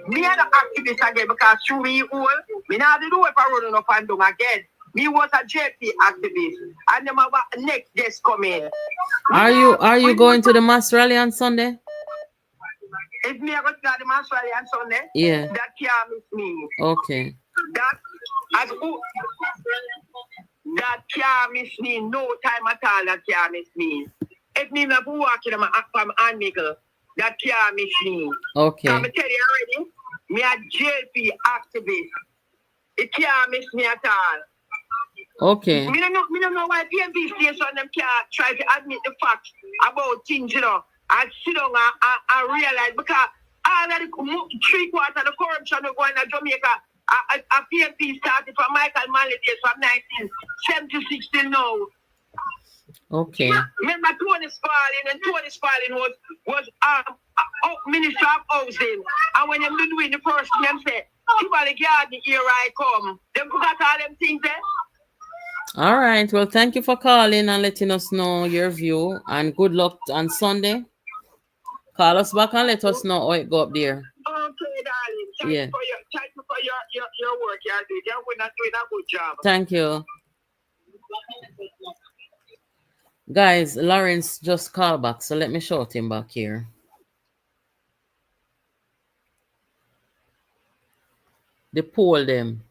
Me an activist again because through me old, me not do if I run up and down again. Me was a JLP activist. And them have a next guest coming. Are you going to the mass rally on Sunday? If me ever got the mass rally on Sunday, yeah, that can't miss me. Okay. That can't miss me. No time at all. That can't miss me. If me not walking from Anmigal, that can't miss me. Okay. Can I tell you already? Me a JLP activist. It can't miss me at all. Okay. Me don't know why PNP station them can't try to admit the facts about things, you know, and sit down and realize because all of the 3/4 of the corruption going in Jamaica, a PNP started from Michael Manley days from 1976 till now. Okay. Remember Tony Spalding, and Tony Spalding was Minister of Housing, and when them doing the first thing, them say, "People garden here I come." Them forgot all them things there. All right. Well, thank you for calling and letting us know your view, and good luck on Sunday. Call us back and let us know how it go up there. Okay, darling. Thank you for your work. We're not doing a good job. Thank you. Guys, Lawrence just called back, so let me shout him back here. They poll them.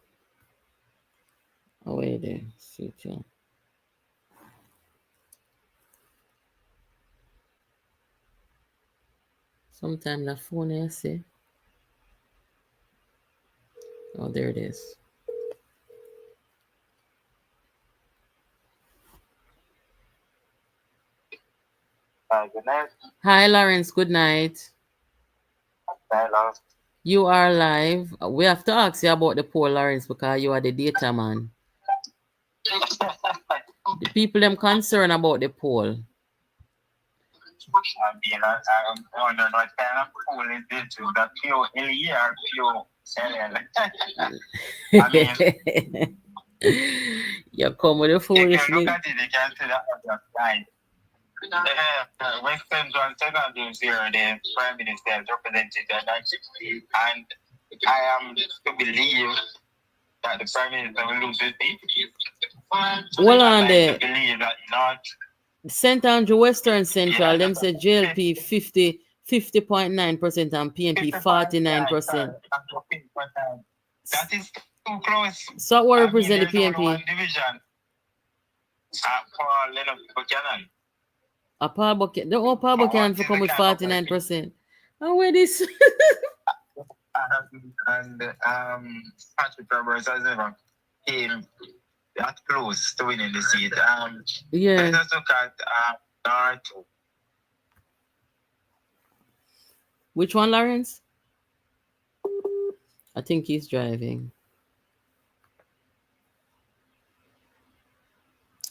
Oh, wait there. See you. Sometimes the phone I see. Oh, there it is. Good night. Hi, Lawrence. Good night. Hello. You are live. We have to ask you about the poll, Lawrence, because you are the data man. The people them concerned about the poll. I'm wondering what kind of poll is this? That pure LE or pure LL? I mean, you come with the foolish look at it, you can see that other side. Western John second is here, the Prime Minister has represented the country, and I am to believe that the Prime Minister will lose his seat. Well, on the believe that not St. Andrew Western Central, them say JLP 50.9% and PNP 49%. That is too close. So what represent the PNP? One division. Paul Buchanan. Paul Buchanan. The old Paul Buchanan for come with 49%. And where this? and Patriotism has never came that close to winning the seat. Yeah. Let us look at North. Which one, Lawrence? I think he's driving.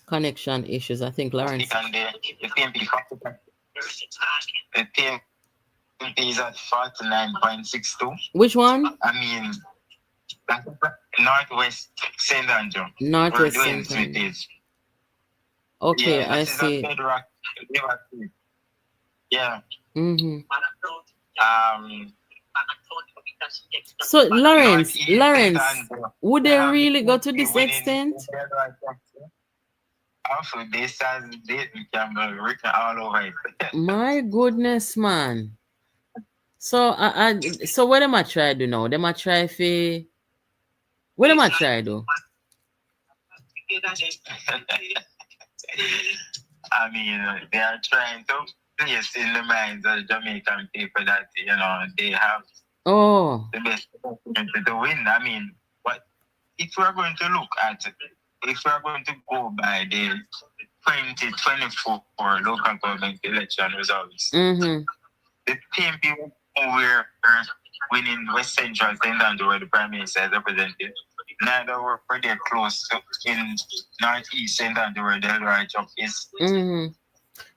Connection issues. I think Lawrence. And the PNP is at 49.62. Which one? I mean, Northwest St. Andrew. Northwest St. Andrew. Okay, yeah, I see. Yeah. Mm-hmm. So Lawrence, would they really go to this extent? Also, this has can be written all over it. My goodness, man. So so what am I try to do now? Them I try for what am I try to do? I mean, they are trying to place in the minds of the Jamaican people that they have the best opportunity to win. I mean, but if we're going to look at it, if we're going to go by the 2024 local government election results, the PNP were winning West Central St. Andrew, where the Prime Minister is represented. Neither were pretty close in Northeast St. Andrew, where the Eldorado Chop is.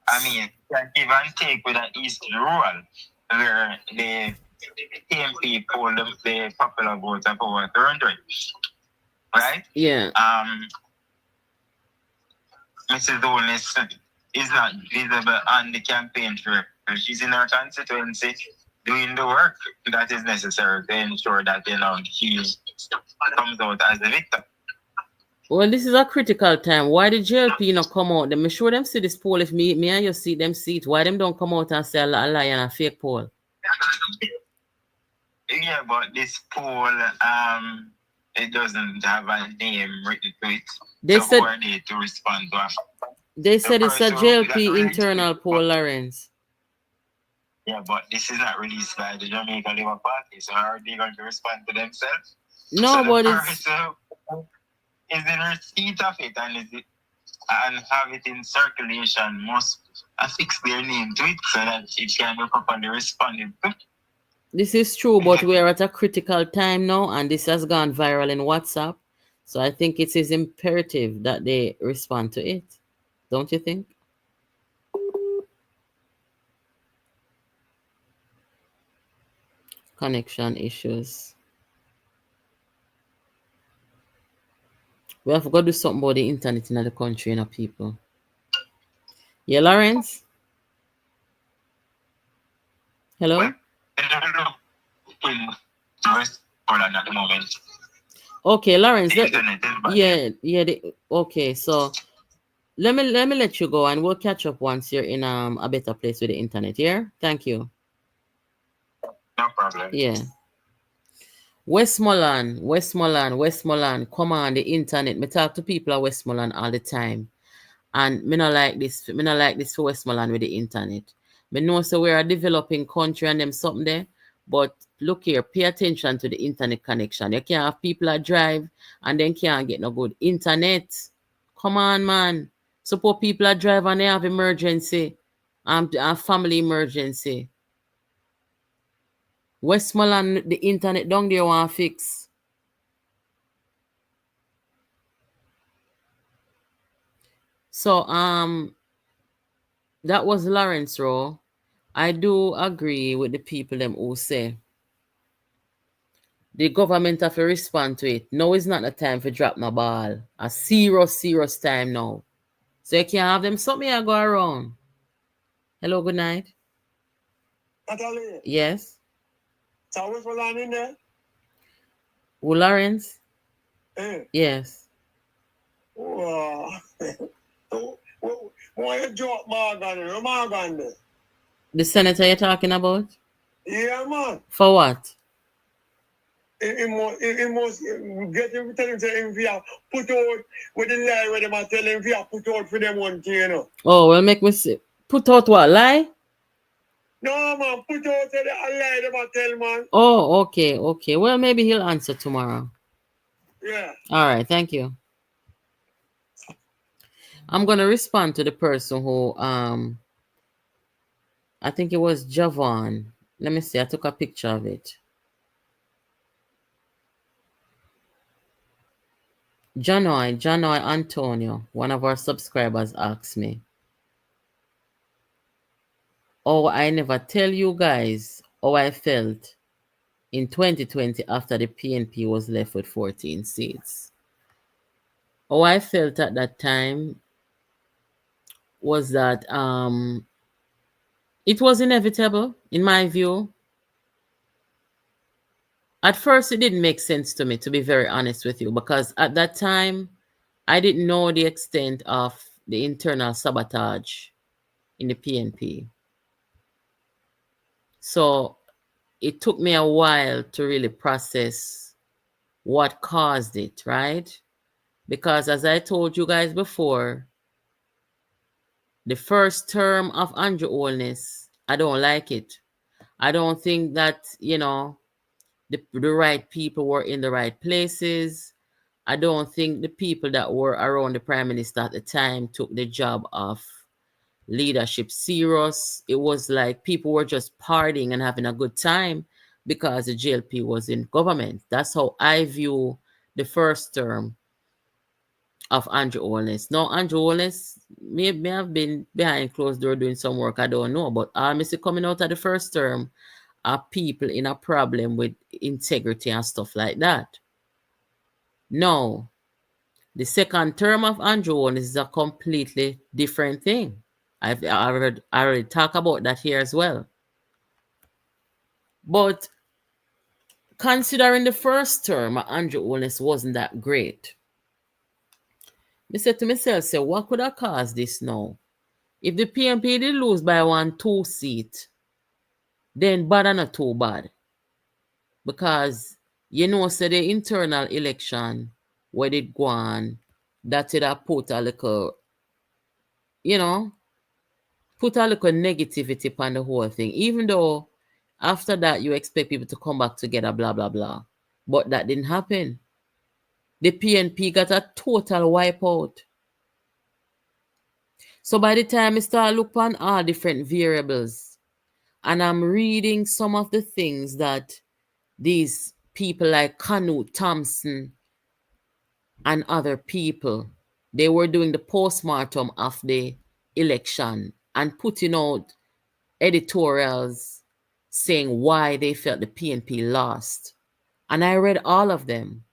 I mean, give and take with the East Rural, where the PNP polled the popular vote of over 300. Right? Yeah. Mrs. Downes is not visible on the campaign trail. She's in her constituency doing the work that is necessary to ensure that she comes out as the victor. Well, this is a critical time. Why did JLP not come out? Them sure them see this poll. If me and you see them see it, why them don't come out and say a lie and a fake poll? Yeah, but this poll, it doesn't have a name written to it. They said who are they to respond to? They said it's a JLP internal poll, Lawrence. Yeah, but this is not released by the Jamaica Labour Party, so how are they going to respond to themselves? No, so but it's is the receipt of it and have it in circulation must affix their name to it so that it can be properly responded to. This is true, but we are at a critical time now, and this has gone viral in WhatsApp. So I think it is imperative that they respond to it. Don't you think? Connection issues. We have got to do something about the internet in the country, people. Yeah, Lawrence? Hello? Okay, Lawrence. The internet is bad. Okay, so let me let you go, and we'll catch up once you're in a better place with the internet. Yeah, thank you. No problem. Yeah. Westmoreland. Come on, the internet. Me talk to people at Westmoreland all the time. And me not like this. Me not like this for Westmoreland with the internet. Me know so we're a developing country and them something there. But look here, pay attention to the internet connection. You can't have people that drive and then can't get no good internet. Come on, man. Support people that drive and they have emergency. A family emergency. Westmoreland, the internet down there want fix. So that was Lawrence Rowe. I do agree with the people them who say the government have to respond to it. No, it's not the time for drop no ball. A serious time now. So you can't have them something I go around. Hello, good night. Natalie. Yes. So what's going on in there? Who, Lawrence? Yes. Wow. Why you drop Morgan there? The senator you're talking about? Yeah, man. For what? He must get him, tell him to him put out with the lie where they might tell him put out for them one thing, you know. Oh, well, make me see. Put out what? Lie? No, man, put out the lie they might tell, man. Oh, okay. Well, maybe he'll answer tomorrow. Yeah. All right, thank you. I'm going to respond to the person who, I think it was Javon. Let me see. I took a picture of it. Janoy Antonio, one of our subscribers, asked me, oh, I never tell you guys how I felt in 2020 after the PNP was left with 14 seats. How I felt at that time was that it was inevitable, in my view. At first, it didn't make sense to me, to be very honest with you, because at that time, I didn't know the extent of the internal sabotage in the PNP. So it took me a while to really process what caused it, right? Because as I told you guys before, the first term of Andrew Holness, I don't like it. I don't think that, the right people were in the right places. I don't think the people that were around the Prime Minister at the time took the job of leadership serious. It was like people were just partying and having a good time because the JLP was in government. That's how I view the first term of Andrew Holness. Now, Andrew Holness may have been behind closed door doing some work, I don't know, but I see coming out of the first term are people in a problem with integrity and stuff like that. Now, the second term of Andrew Holness is a completely different thing. I already talked about that here as well. But considering the first term, Andrew Holness wasn't that great. I said to myself, what could have caused this now? If the PNP did lose by 2 seat, then bad and not too bad. Because, so the internal election, where it go on, that it have put a little, put a little negativity upon the whole thing. Even though after that you expect people to come back together, blah, blah, blah. But that didn't happen. The PNP got a total wipeout. So by the time I start looking on all different variables, and I'm reading some of the things that these people like Canute Thompson and other people, they were doing the postmortem of the election and putting out editorials saying why they felt the PNP lost. And I read all of them.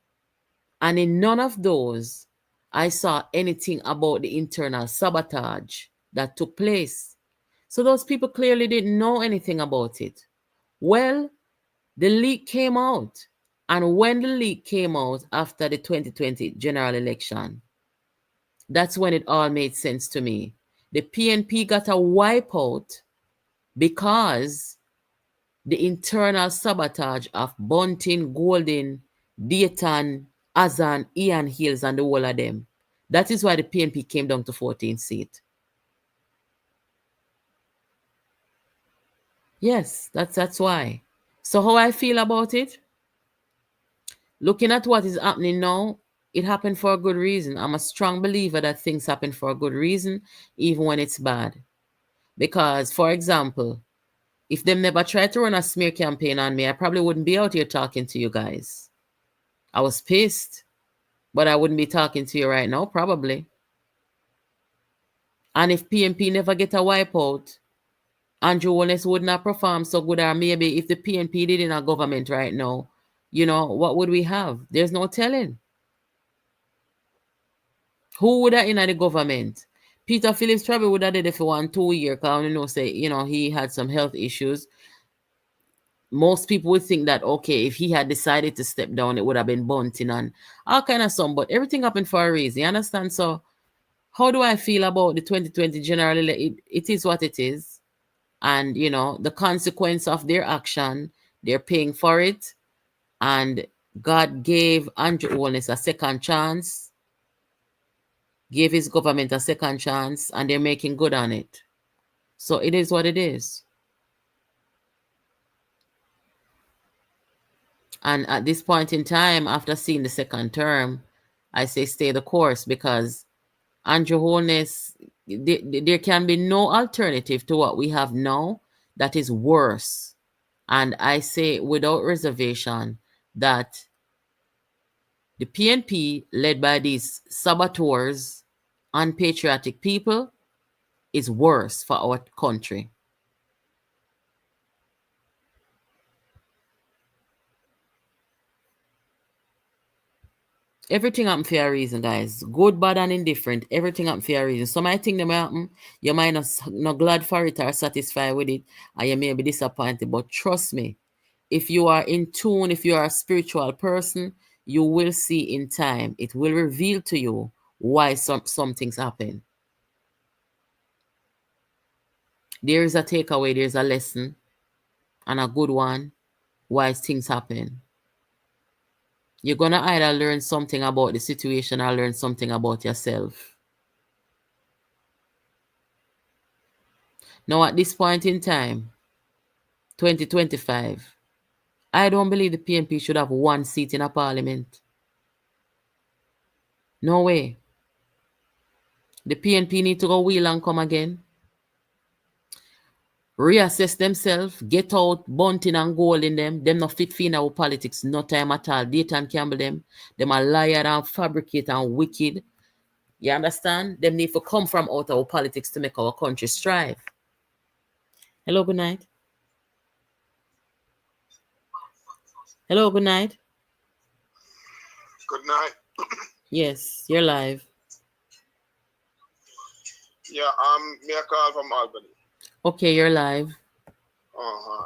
And in none of those, I saw anything about the internal sabotage that took place. So those people clearly didn't know anything about it. Well, the leak came out. And when the leak came out after the 2020 general election, that's when it all made sense to me. The PNP got a wipeout because the internal sabotage of Bunting, Golden, Dayton, Azan, Ian Hills, and the whole of them. That is why the PNP came down to 14 seats. Yes, that's why. So how I feel about it? Looking at what is happening now, it happened for a good reason. I'm a strong believer that things happen for a good reason, even when it's bad. Because, for example, if them never tried to run a smear campaign on me, I probably wouldn't be out here talking to you guys. I was pissed, but I wouldn't be talking to you right now, probably. And if PNP never get a wipeout, Andrew Holness would not perform so good, or maybe if the PNP did in a government right now, what would we have? There's no telling. Who would have in the government? Peter Phillips probably would have did it for 1-2 years, because he had some health issues. Most people would think that, okay, if he had decided to step down, it would have been Bunting and all kind of some, but everything happened for a reason, you understand? So how do I feel about the 2020 general election? It is what it is. And, the consequence of their action, they're paying for it. And God gave Andrew Holness a second chance, gave his government a second chance, and they're making good on it. So it is what it is. And at this point in time, after seeing the second term, I say stay the course, because Andrew Holness, there can be no alternative to what we have now that is worse. And I say without reservation that the PNP, led by these saboteurs, unpatriotic people, is worse for our country. Everything happen for a reason, guys. Good, bad, and indifferent. Everything happen for a reason. Some might think them happen. You might not glad for it or satisfied with it, and you may be disappointed. But trust me, if you are in tune, if you are a spiritual person, you will see in time. It will reveal to you why some things happen. There is a takeaway. There's a lesson, and a good one. Why things happen. You're going to either learn something about the situation or learn something about yourself. Now, at this point in time, 2025, I don't believe the PNP should have one seat in a parliament. No way. The PNP need to go wheel and come again. Reassess themselves, get out Bunting and Gold in them. Them not fit for our politics, no time at all. Dayton Campbell them are liar and fabricate and wicked. You understand? Them need to come from out our politics to make our country strive. Hello, good night. Hello, good night. Good night. Yes, you're live. Yeah, me a call from Albany. Okay, you're live.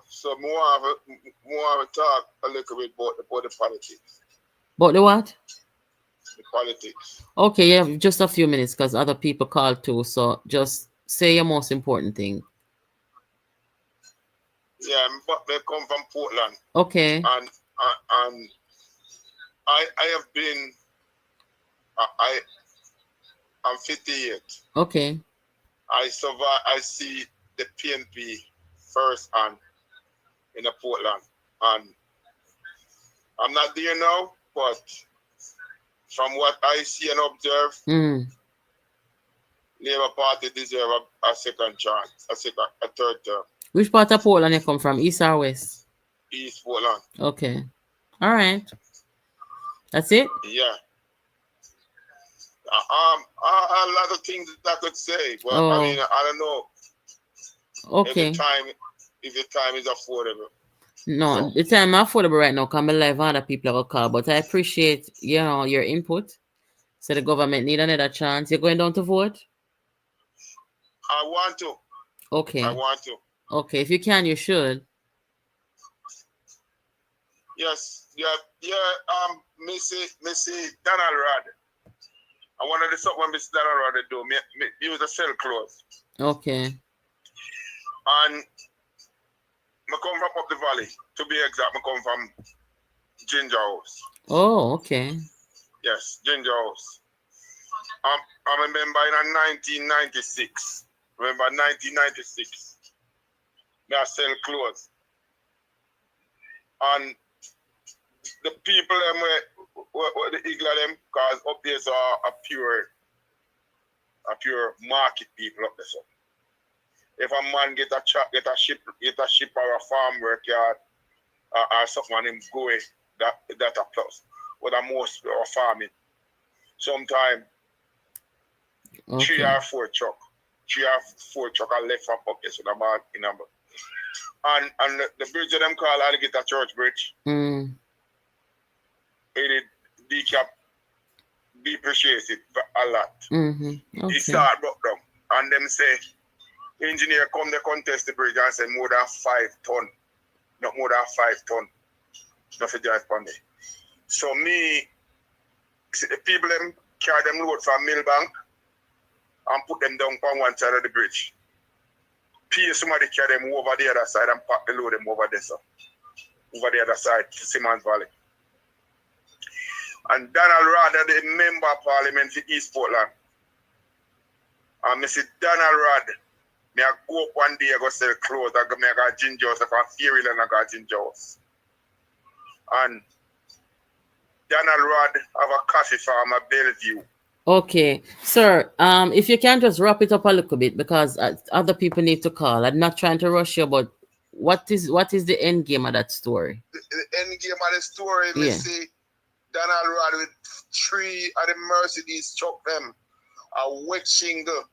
So more of a talk a little bit about the politics. About the what? The politics. Okay, yeah, just a few minutes because other people called too. So just say your most important thing. Yeah, but they come from Portland. Okay. And I have been. I'm 58. Okay. I survive. I see the PNP first hand in the Portland, and I'm not there now, but from what I see and observe, Labour Party deserve a second chance, a third term. Which part of Portland you come from, east or west? East Portland. Okay. All right. That's it? Yeah. A lot of things that I could say, but I mean, I don't know. Okay. If the time is affordable. No, the time is affordable right now. Come live, other people will call, but I appreciate your input. So the government need another chance. You're going down to vote? I want to. Okay. I want to. Okay, if you can, you should. Yes, Missy Donald Rod. And one of the stuff when Mr. Donald Rod do, me use a sell clothes. Okay. And I come from up the valley. To be exact, I come from Ginger House. Oh, okay. Yes, Ginger House. I remember in 1996. Remember 1996. I sell clothes. And the people them were the eagle them, because up there are a pure market people up there. So if a man get a ship or a farm work yard or something and him go away, that a plus. But the most are farming. Sometimes 3 or 4 truck are left from pockets with a man in number. And the bridge of them call Alligator Church Bridge. It decap depreciated a lot. Okay. It start broke down. And them say engineer come they contest the bridge and say more than 5 ton. Not more than 5 ton. Not for drive on there. So me see the people them carry them load from Millbank and put them down on one side of the bridge. Pay somebody carry them over the other side and pack the load them over there, so. Over the other side to Simmons Valley. And Donald Rod, the member of parliament for East Portland. And I say, Donald Rod, I go up one day, I go sell clothes, I go ginger house, I go Fury and I got ginger house. And Donald Rod have a coffee farm at Bellevue. Okay, sir. If you can just wrap it up a little bit, because other people need to call. I'm not trying to rush you, but what is the end game of that story? The end game of the story, Yeah. see Donald Rod with 3 of the Mercedes truck them a wet shingle.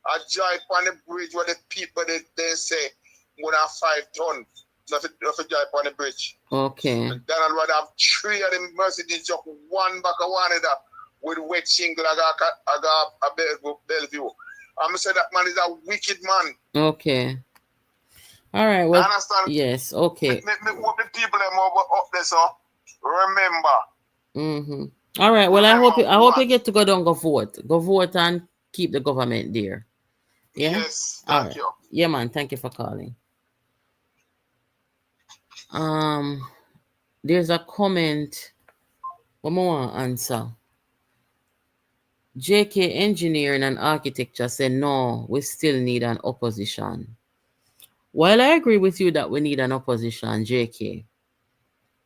A drive on the bridge where the people they say more than 5 tons. Nothing drive on the bridge. Okay. And Donald Rod have 3 of the Mercedes truck, one back of one of that with wet shingle. I got a Bellevue. I'm say that man is a wicked man. Okay. All right. Well, I understand. yes. Okay. Me hope the people them up there, so remember. All right. Well, I hope you get to go down, go vote and keep the government there. Yeah. Yes. All Thank right. you. Yeah, man. Thank you for calling. There's a comment. What more answer? JK Engineering and Architecture said no, we still need an opposition. While I agree with you that we need an opposition, JK,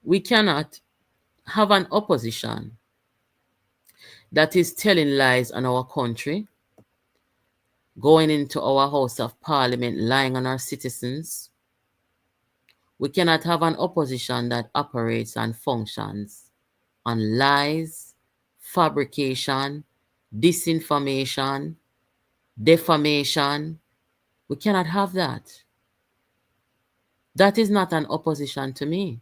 we cannot have an opposition that is telling lies on our country, going into our House of Parliament, lying on our citizens. We cannot have an opposition that operates and functions on lies, fabrication, disinformation, defamation. We cannot have that. That is not an opposition to me.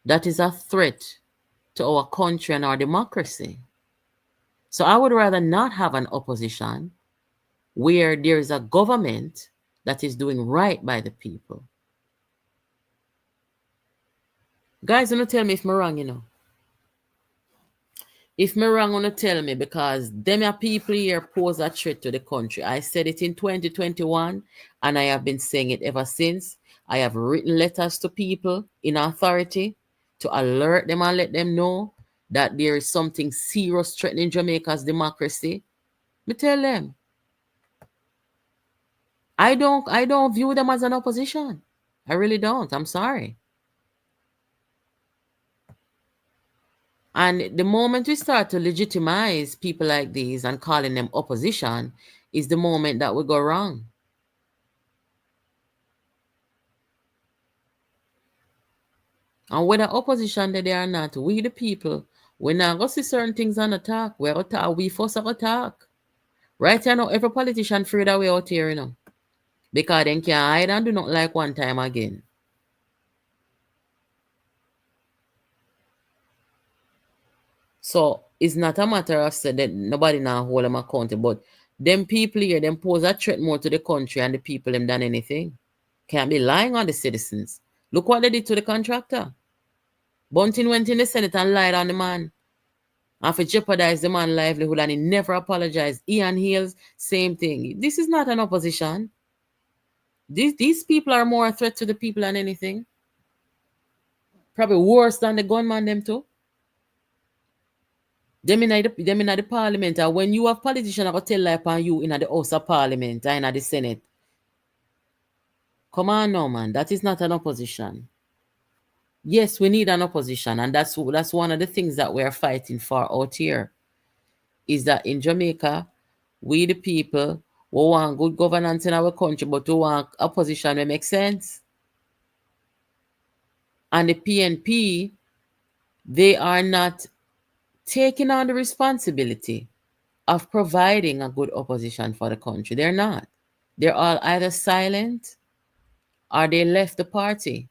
That is a threat to our country and our democracy. So I would rather not have an opposition where there is a government that is doing right by the people. Guys, don't tell me if I'm wrong, you know. If I'm wrong, want to tell me, because them are people here pose a threat to the country. I said it in 2021, and I have been saying it ever since. I have written letters to people in authority to alert them and let them know that there is something serious threatening Jamaica's democracy. Me tell them. I don't view them as an opposition. I really don't. I'm sorry. And the moment we start to legitimize people like these and calling them opposition is the moment that we go wrong. And whether opposition they are not, we the people, we not going to see certain things on attack. We force to attack. Right now, every politician afraid that we out here, you know. Because they can't hide and do not like one time again. So it's not a matter of say that nobody now hold them accountable, but them people here, them pose a threat more to the country and the people them than anything. Can't be lying on the citizens, Look what they did to the contractor. Bunting went in the Senate and lied on the man. And for jeopardize the man's livelihood, and he never apologized. Ian Hales, same thing. This is not an opposition. These people are more a threat to the people than anything. Probably worse than the gunman them too. Them in the parliament. And when you have politicians that tell lie upon you in the House of Parliament and in the Senate, come on now, man. That is not an opposition. Yes, we need an opposition, and that's one of the things that we're fighting for out here. Is that in Jamaica, we the people, we want good governance in our country, but we want opposition that makes sense. And the PNP, they are not taking on the responsibility of providing a good opposition for the country. They're not. They're all either silent or they left the party.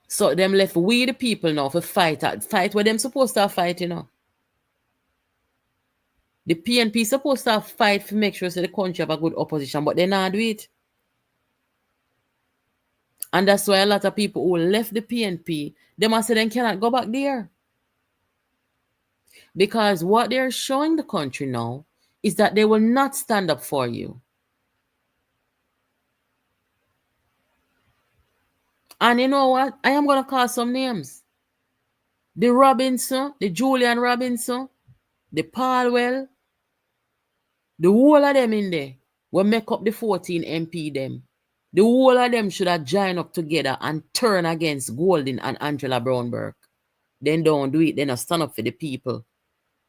So them left we the people now for fight where them supposed to fight, you know. The PNP supposed to fight to make sure so the country have a good opposition, but they not do it. And that's why a lot of people who left the PNP, they must say they cannot go back there. Because what they're showing the country now is that they will not stand up for you. And you know what? I am going to call some names. The Robinson, the Julian Robinson, the Palwell, the whole of them in there will make up the 14 MP them. The whole of them should have joined up together and turn against Golding and Angela Brownberg. Then don't do it. Then stand up for the people.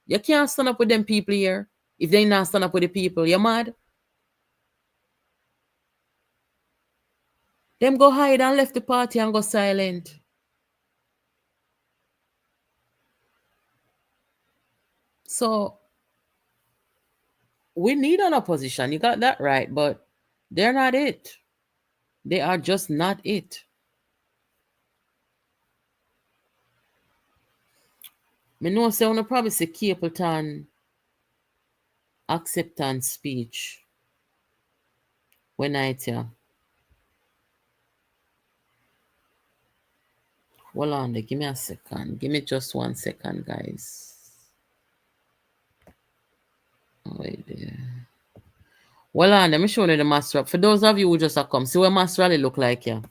You can't stand up with them people here. If they not stand up with the people, you're mad? Them go hide and left the party and go silent. So, we need an opposition. You got that right, but they're not it. They are just not it. I know say I probably say Capleton acceptance speech when I tell. Hold on, give me a second. Give me just 1 second, guys. Wait there. Well, let me show you the mass rally. For those of you who just have come, see what mass rally look like here.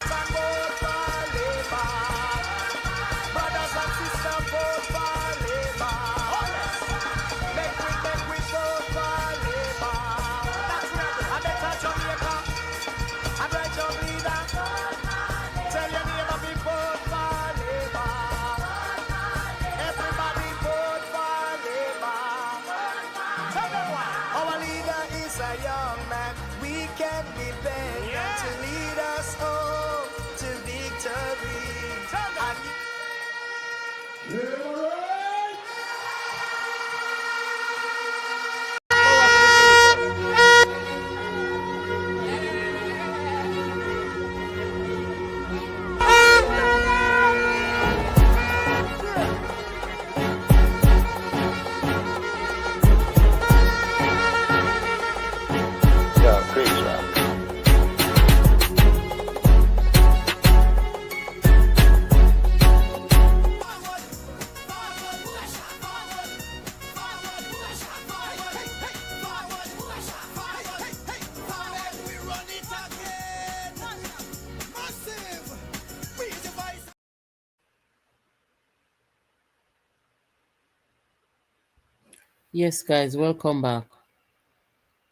Yes, guys, welcome back.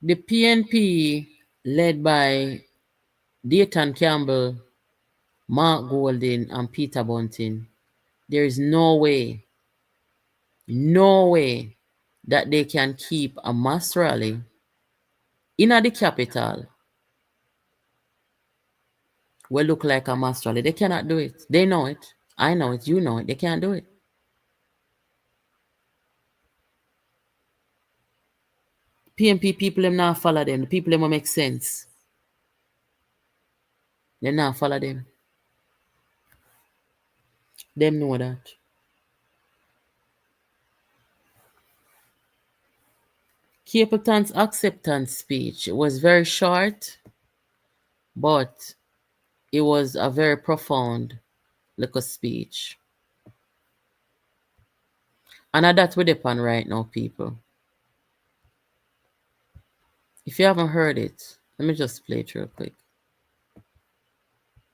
The PNP, led by Dayton Campbell, Mark Golding, and Peter Bunting, there is no way that they can keep a mass rally in the capital will look like a mass rally. They cannot do it. They know it. I know it. You know it. They can't do it. PNP people, them not follow them. The people, them will make sense. They not follow them. Them know that. Capleton's acceptance speech was very short, But it was a very profound little speech. And that's what depend right now, people. If you haven't heard it, let me just play it real quick.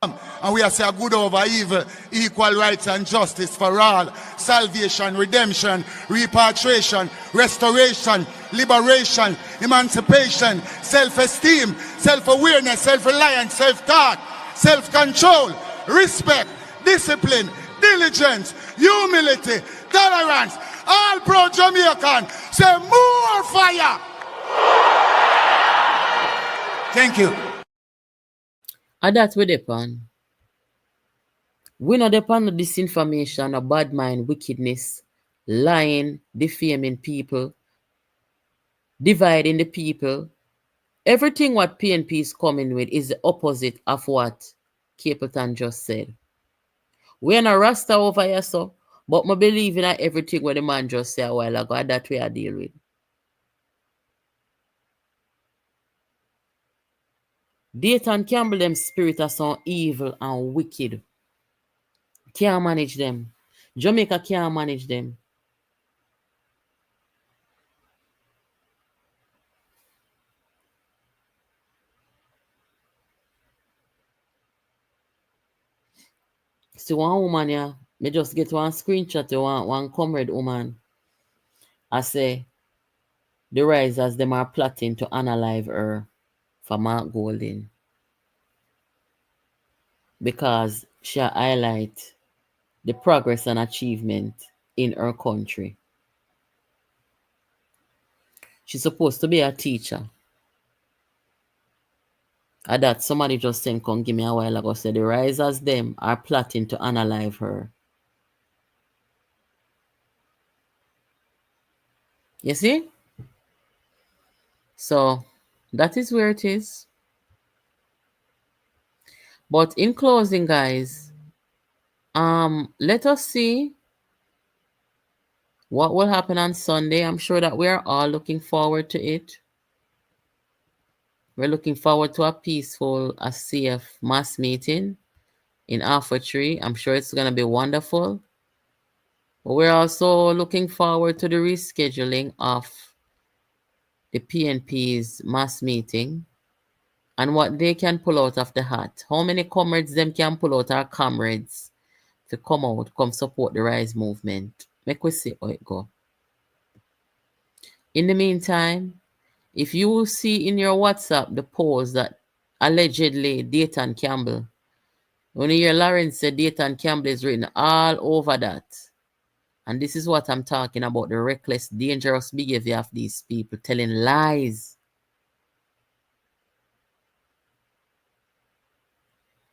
And we are saying good over evil, equal rights and justice for all, salvation, redemption, repatriation, restoration, liberation, emancipation, self-esteem, self-awareness, self-reliance, self-thought, self-control, respect, discipline, diligence, humility, tolerance. All pro-Jamaican say more fire. Thank you. And that's where depend. We not depend on disinformation, or bad mind, wickedness, lying, defaming people, dividing the people. Everything what PNP is coming with is the opposite of what Capleton just said. We are not Rasta over here, so, but I believe in everything what the man just said a while ago, and that we are deal with. Dayton Campbell, them spirit are so evil and wicked. Can't manage them. Jamaica can't manage them. See one woman here, me just get one screenshot to one comrade woman. I say, the risers, them are plotting to unalive her for Mark Golding. Because she highlight the progress and achievement in her country. She's supposed to be a teacher. And that somebody just sent come give me a while ago, said the risers them are plotting to unalive her. You see? So that is where it is. But in closing, guys, let us see what will happen on Sunday. I'm sure that we're all looking forward to it. We're looking forward to a peaceful, a safe mass meeting in HWT. I'm sure it's going to be wonderful. But we're also looking forward to the rescheduling of the PNP's mass meeting and what they can pull out of the hat. How many comrades them can pull out our comrades to come out, come support the Rise movement. Make we see how it go. In the meantime, if you see in your WhatsApp the post that allegedly Dayton Campbell, when you hear Lawrence say Dayton Campbell is written all over that. And this is what I'm talking about, the reckless, dangerous behavior of these people telling lies.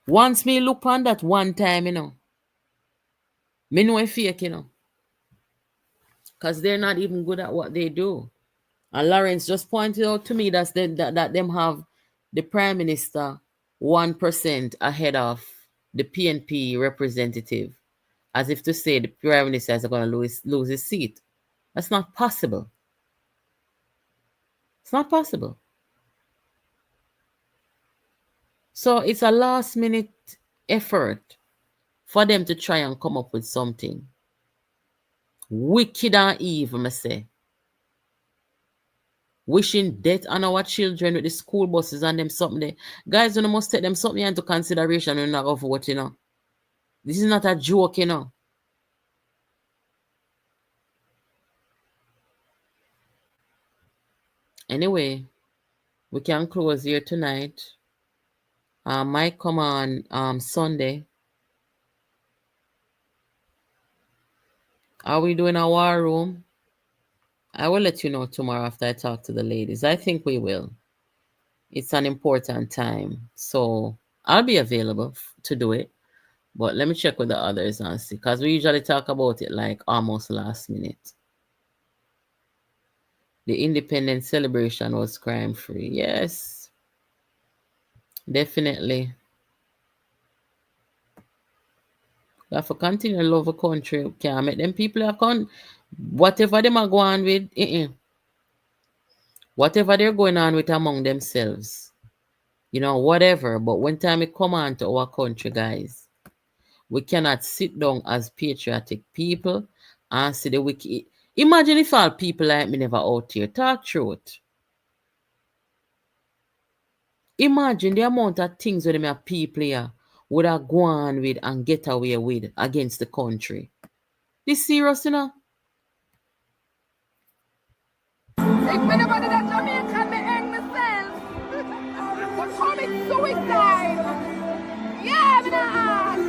Once me look on that one time, me know it's fake, because they're not even good at what they do. And Lawrence just pointed out to me that them have the Prime Minister 1% ahead of the PNP representative, as if to say the Prime Minister is going to lose his seat. That's not possible. It's not possible. So it's a last-minute effort for them to try and come up with something wicked and evil, I say. Wishing death on our children with the school buses and them something there. Guys, you must take them something into consideration when you not vote, This is not a joke, Anyway, we can close here tonight. Might come on Sunday. Are we doing a war room? I will let you know tomorrow after I talk to the ladies. I think we will. It's an important time. So I'll be available to do it. But let me check with the others and see. Because we usually talk about it like almost last minute. The independence celebration was crime-free. Yes. Definitely. We have to continue to love the country. Can't make them people have gone. Whatever them are going with, whatever they're going on with among themselves, whatever. But when time it come on to our country, guys, we cannot sit down as patriotic people and see the wicked. Imagine if all people like me never out here talk truth. Imagine the amount of things that them people here would have gone with and get away with against the country. This serious, If anybody that Jamaican may hang myself, but commit suicide. Yeah, me nah ask.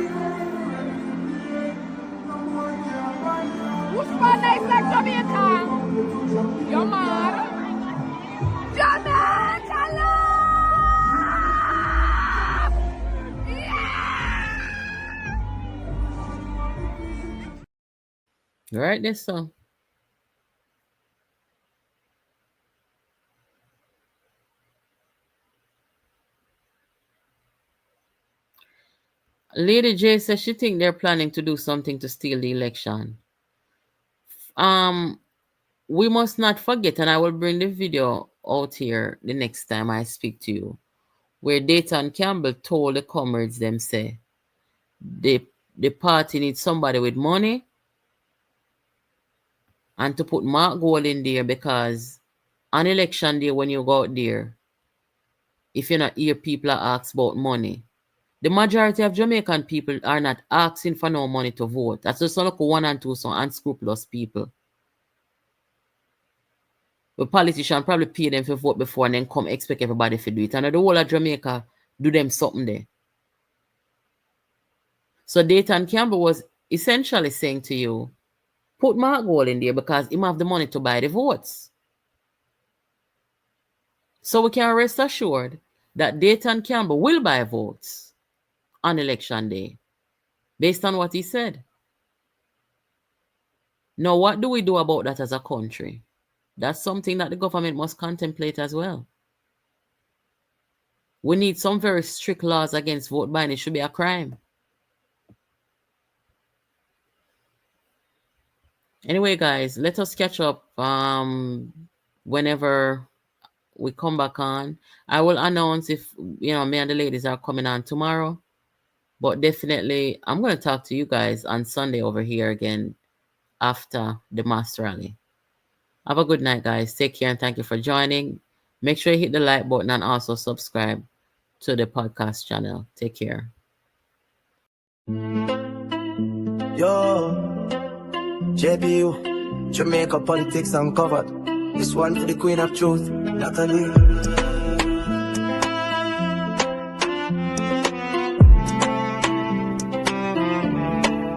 Who's fun nice like Jamaica? You're mad. Jamaica love! Right there, so. Lady J says she think they're planning to do something to steal the election. We must not forget, and I will bring the video out here the next time I speak to you, where Dayton Campbell told the comrades them say the party needs somebody with money and to put Mark Gold in there, because on election day when you go out there, if you're not here, people are asked about money. The majority of Jamaican people are not asking for no money to vote. That's just like 1 and 2 some unscrupulous people. The politician probably pay them for vote before and then come expect everybody to do it. And the whole of Jamaica do them something there. So Dayton Campbell was essentially saying to you, put Mark Gold in there because he have the money to buy the votes. So we can rest assured that Dayton Campbell will buy votes on election day, based on what he said. Now, what do we do about that as a country? That's something that the government must contemplate as well. We need some very strict laws against vote buying. It should be a crime. Anyway, guys, let us catch up whenever we come back on. I will announce if, me and the ladies are coming on tomorrow. But definitely, I'm going to talk to you guys on Sunday over here again after the mass rally. Have a good night, guys. Take care and thank you for joining. Make sure you hit the like button and also subscribe to the podcast channel. Take care. Yo, JPU, Jamaica politics uncovered. This one for the Queen of Truth, Natalie.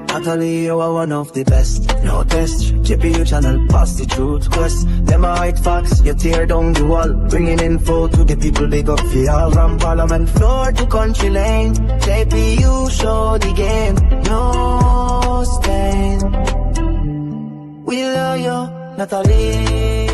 Natalie, you are one of the best. No test, JPU channel, pass the truth quest. Them are hide facts, you tear down the wall. Bringing info to the people, big up for all. From Parliament floor to country lane. JPU show the game, no stain. We love you, Natalie.